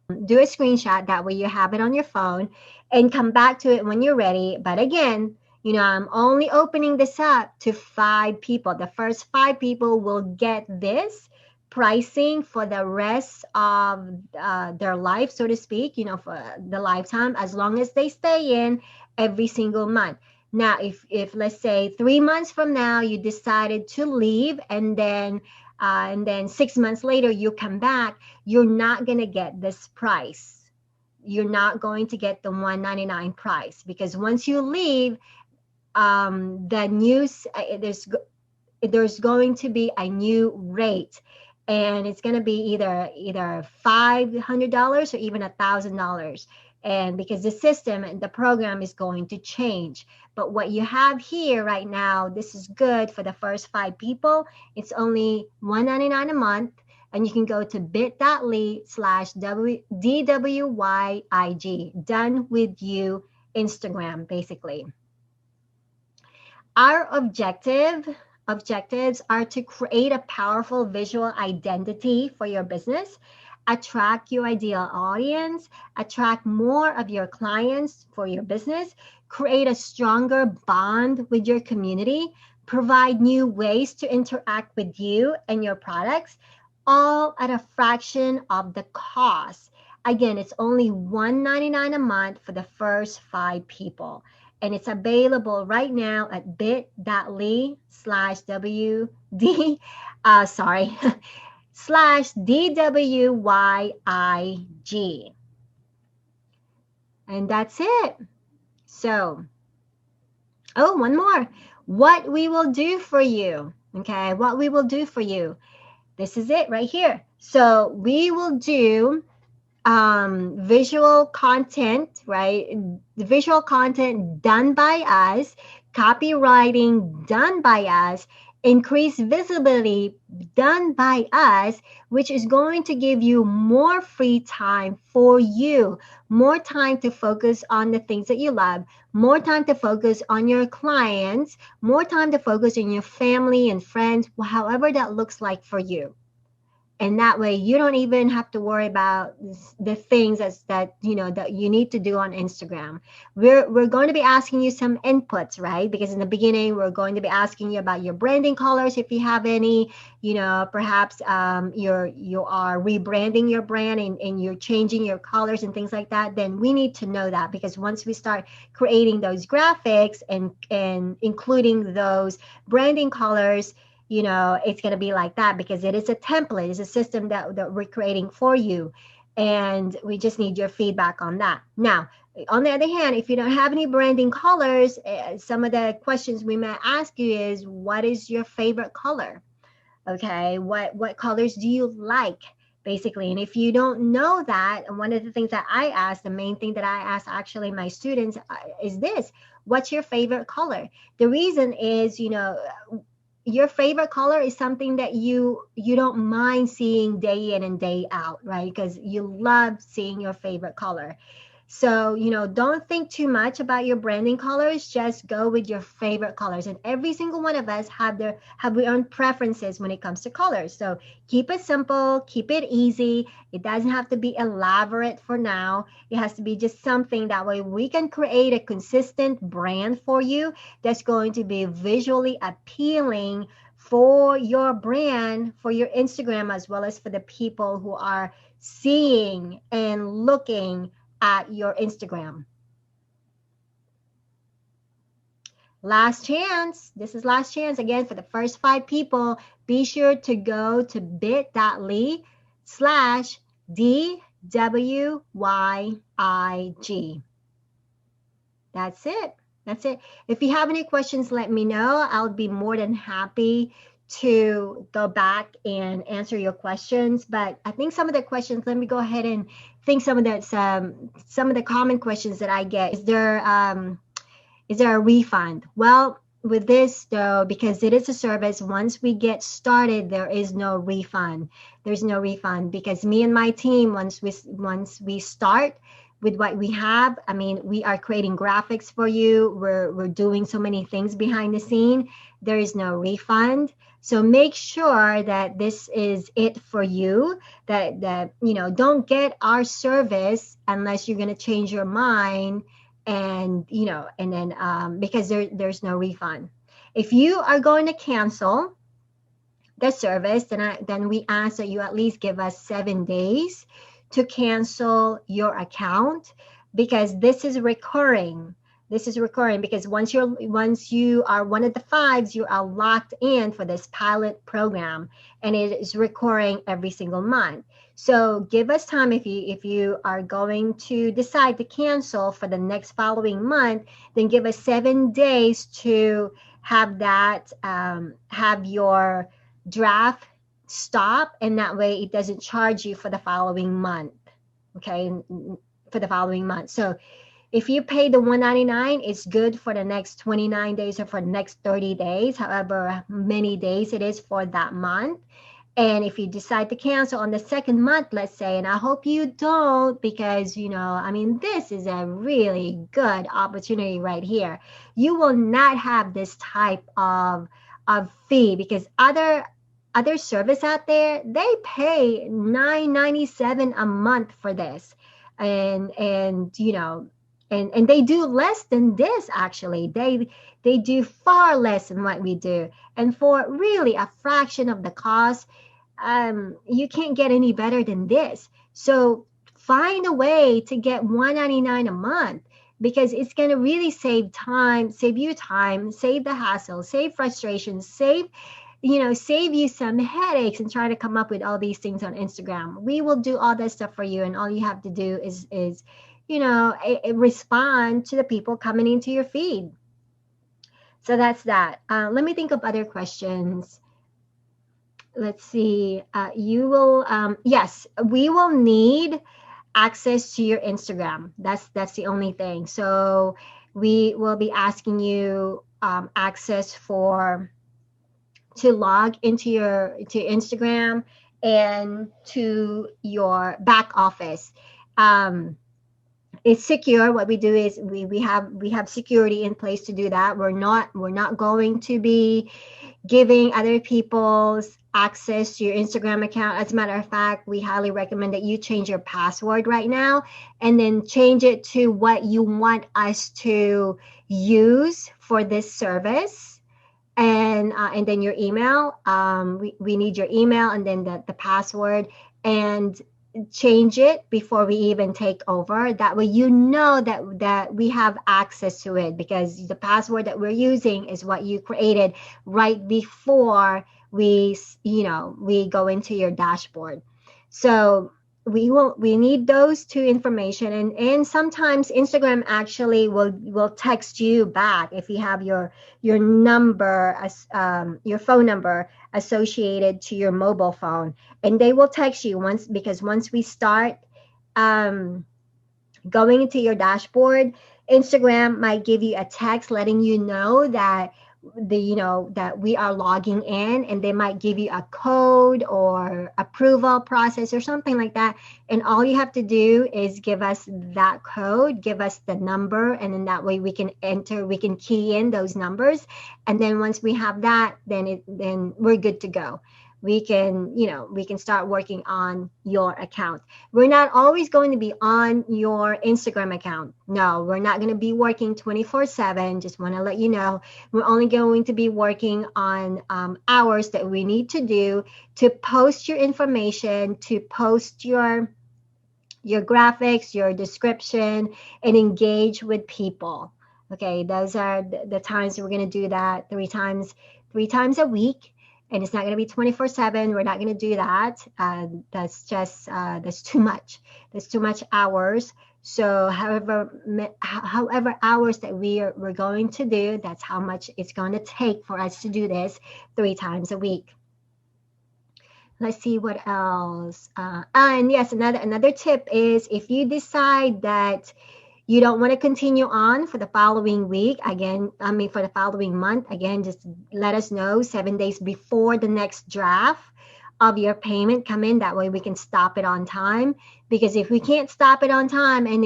Do a screenshot, that way you have it on your phone, and come back to it when you're ready. But again, I'm only opening this up to 5 people. The first 5 people will get this pricing for the rest of their life, so to speak, for the lifetime, as long as they stay in every single month. Now, if let's say 3 months from now you decided to leave, and then 6 months later you come back, you're not going to get this price. You're not going to get the $199 price, because once you leave, the news there's going to be a new rate, and it's going to be either $500 or even $1,000. And because the system and the program is going to change. But what you have here right now, this is good for the first 5 people. It's only $199 a month. And you can go to bit.ly/DWYIG. Done with you, Instagram, basically. Our objectives are to create a powerful visual identity for your business, attract your ideal audience, attract more of your clients for your business, create a stronger bond with your community, provide new ways to interact with you and your products, all at a fraction of the cost. Again, it's only $199 a month for the first 5 people. And it's available right now at bit.ly/WD, /DWYIG. And that's it. So, one more. What we will do for you. Okay, what we will do for you. This is it right here. So we will do visual content, right? The visual content done by us, copywriting done by us, increased visibility done by us, which is going to give you more free time for you, more time to focus on the things that you love, more time to focus on your clients, more time to focus on your family and friends, however that looks like for you. And that way you don't even have to worry about the things that that you need to do on Instagram. We're going to be asking you some inputs, right? Because in the beginning we're going to be asking you about your branding colors, if you have any. Perhaps you are rebranding your brand, and you're changing your colors and things like that. Then we need to know that, because once we start creating those graphics and including those branding colors, it's going to be like that, because it is a template, it's a system that we're creating for you. And we just need your feedback on that. Now, on the other hand, if you don't have any branding colors, some of the questions we might ask you is, what is your favorite color? Okay, what colors do you like, basically? And if you don't know that, and one of the things that I ask, the main thing that I ask actually my students, is this: what's your favorite color? The reason is, your favorite color is something that you don't mind seeing day in and day out, right? Because you love seeing your favorite color. So, don't think too much about your branding colors. Just go with your favorite colors. And every single one of us have our own preferences when it comes to colors. So keep it simple, keep it easy. It doesn't have to be elaborate for now. It has to be just something that way we can create a consistent brand for you that's going to be visually appealing for your brand, for your Instagram, as well as for the people who are seeing and looking at your Instagram. Last chance. This is last chance again for the first 5 people. Be sure to go to bit.ly/DWYIG. That's it. That's it. If you have any questions, let me know. I'll be more than happy to go back and answer your questions. But I think some of the questions, let me go ahead and think some of the common questions that I get. Is there a refund? Well, with this though, because it is a service, once we get started, there is no refund. There's no refund, because me and my team, once we start with what we have, I mean, we are creating graphics for you. We're doing so many things behind the scene. There is no refund. So make sure that this is it for you, that don't get our service unless you're going to change your mind, and and then because there's no refund. If you are going to cancel the service, then we ask that you at least give us 7 days to cancel your account, because this is recurring. This is recurring, because once you are one of the fives, you are locked in for this pilot program, and it is recurring every single month. So give us time. If you are going to decide to cancel for the next following month, then give us 7 days to have that have your draft stop, and that way it doesn't charge you for the following month. Okay, for the following month. So if you pay the $199, it's good for the next 29 days or for the next 30 days, however many days it is for that month. And if you decide to cancel on the second month, let's say, and I hope you don't, because, I mean, this is a really good opportunity right here. You will not have this type of fee, because other service out there, they pay $9.97 a month for this. And they do less than this. Actually, they do far less than what we do, and for really a fraction of the cost. You can't get any better than this. So find a way to get $199 a month, because it's going to really save you time, save the hassle, save frustration, save you some headaches and try to come up with all these things on Instagram. We will do all that stuff for you, and all you have to do is respond to the people coming into your feed. So that's that. Let me think of other questions. Let's see. Yes, we will need access to your Instagram. That's the only thing. So we will be asking you access to log into Instagram and to your back office. It's secure. What we do is we have security in place to do that. We're not going to be giving other people's access to your Instagram account. As a matter of fact, we highly recommend that you change your password right now and then change it to what you want us to use for this service. And then your email. We need your email and then the password, and change it before we even take over. That way you know that we have access to it, because the password that we're using is what you created right before we go into your dashboard. So we need those two information, and sometimes Instagram actually will text you back if you have your number as your phone number associated to your mobile phone, and they will text you once, because once we start um, going into your dashboard, Instagram might give you a text letting you know that that we are logging in, and they might give you a code or approval process or something like that. And all you have to do is give us that code, give us the number, and then that way we can key in those numbers. And then once we have that, then we're good to go. We can start working on your account. We're not always going to be on your Instagram account. No, we're not going to be working 24/7. Just want to let you know, we're only going to be working on hours that we need to do to post your information, to post your graphics, your description, and engage with people. Okay, those are the times we're going to do that three times a week. And it's not going to be 24/7. We're not going to do that. That's too much. That's too much hours. So however hours that we're going to do, that's how much it's going to take for us to do this 3 times a week. Let's see what else. And yes, another tip is, if you decide that you don't want to continue on for the following week, again, I mean for the following month, again, just let us know 7 days before the next draft of your payment come in. That way we can stop it on time. Because if we can't stop it on time and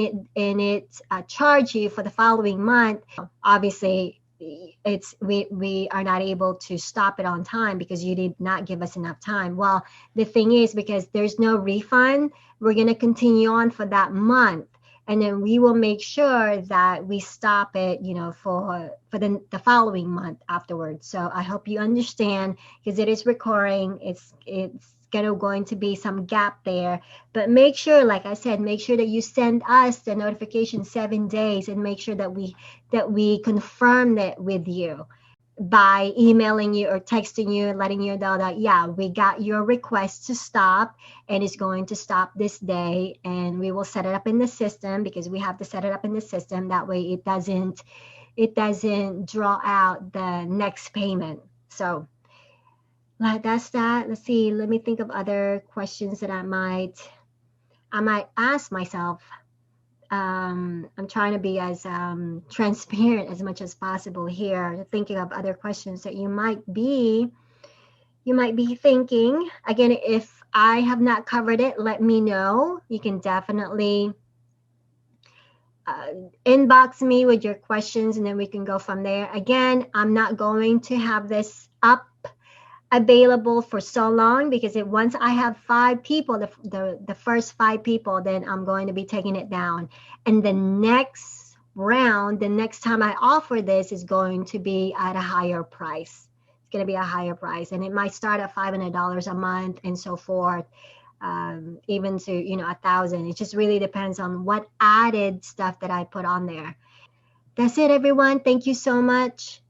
it charge you for the following month, obviously we are not able to stop it on time because you did not give us enough time. Well, the thing is, because there's no refund, we're going to continue on for that month, and then we will make sure that we stop it, for the following month afterwards. So I hope you understand, because it is recurring. It's going to be some gap there, but make sure, like I said, make sure that you send us the notification 7 days, and make sure that we confirm it with you by emailing you or texting you, letting you know that, yeah, we got your request to stop, and it's going to stop this day, and we will set it up in the system, because we have to set it up in the system. That way it doesn't draw out the next payment. So that's that. Let's see. Let me think of other questions that I might ask myself. I'm trying to be as transparent as much as possible here, thinking of other questions that you might be thinking. Again, if I have not covered it, let me know. You can definitely inbox me with your questions, and then we can go from there. Again, I'm not going to have this up available for so long, because once I have 5 people, the first 5 people, then I'm going to be taking it down. And the next round, the next time I offer this, is going to be at a higher price. It's going to be a higher price, and it might start at $500 a month and so forth, even to 1,000. It just really depends on what added stuff that I put on there. That's it, everyone. Thank you so much.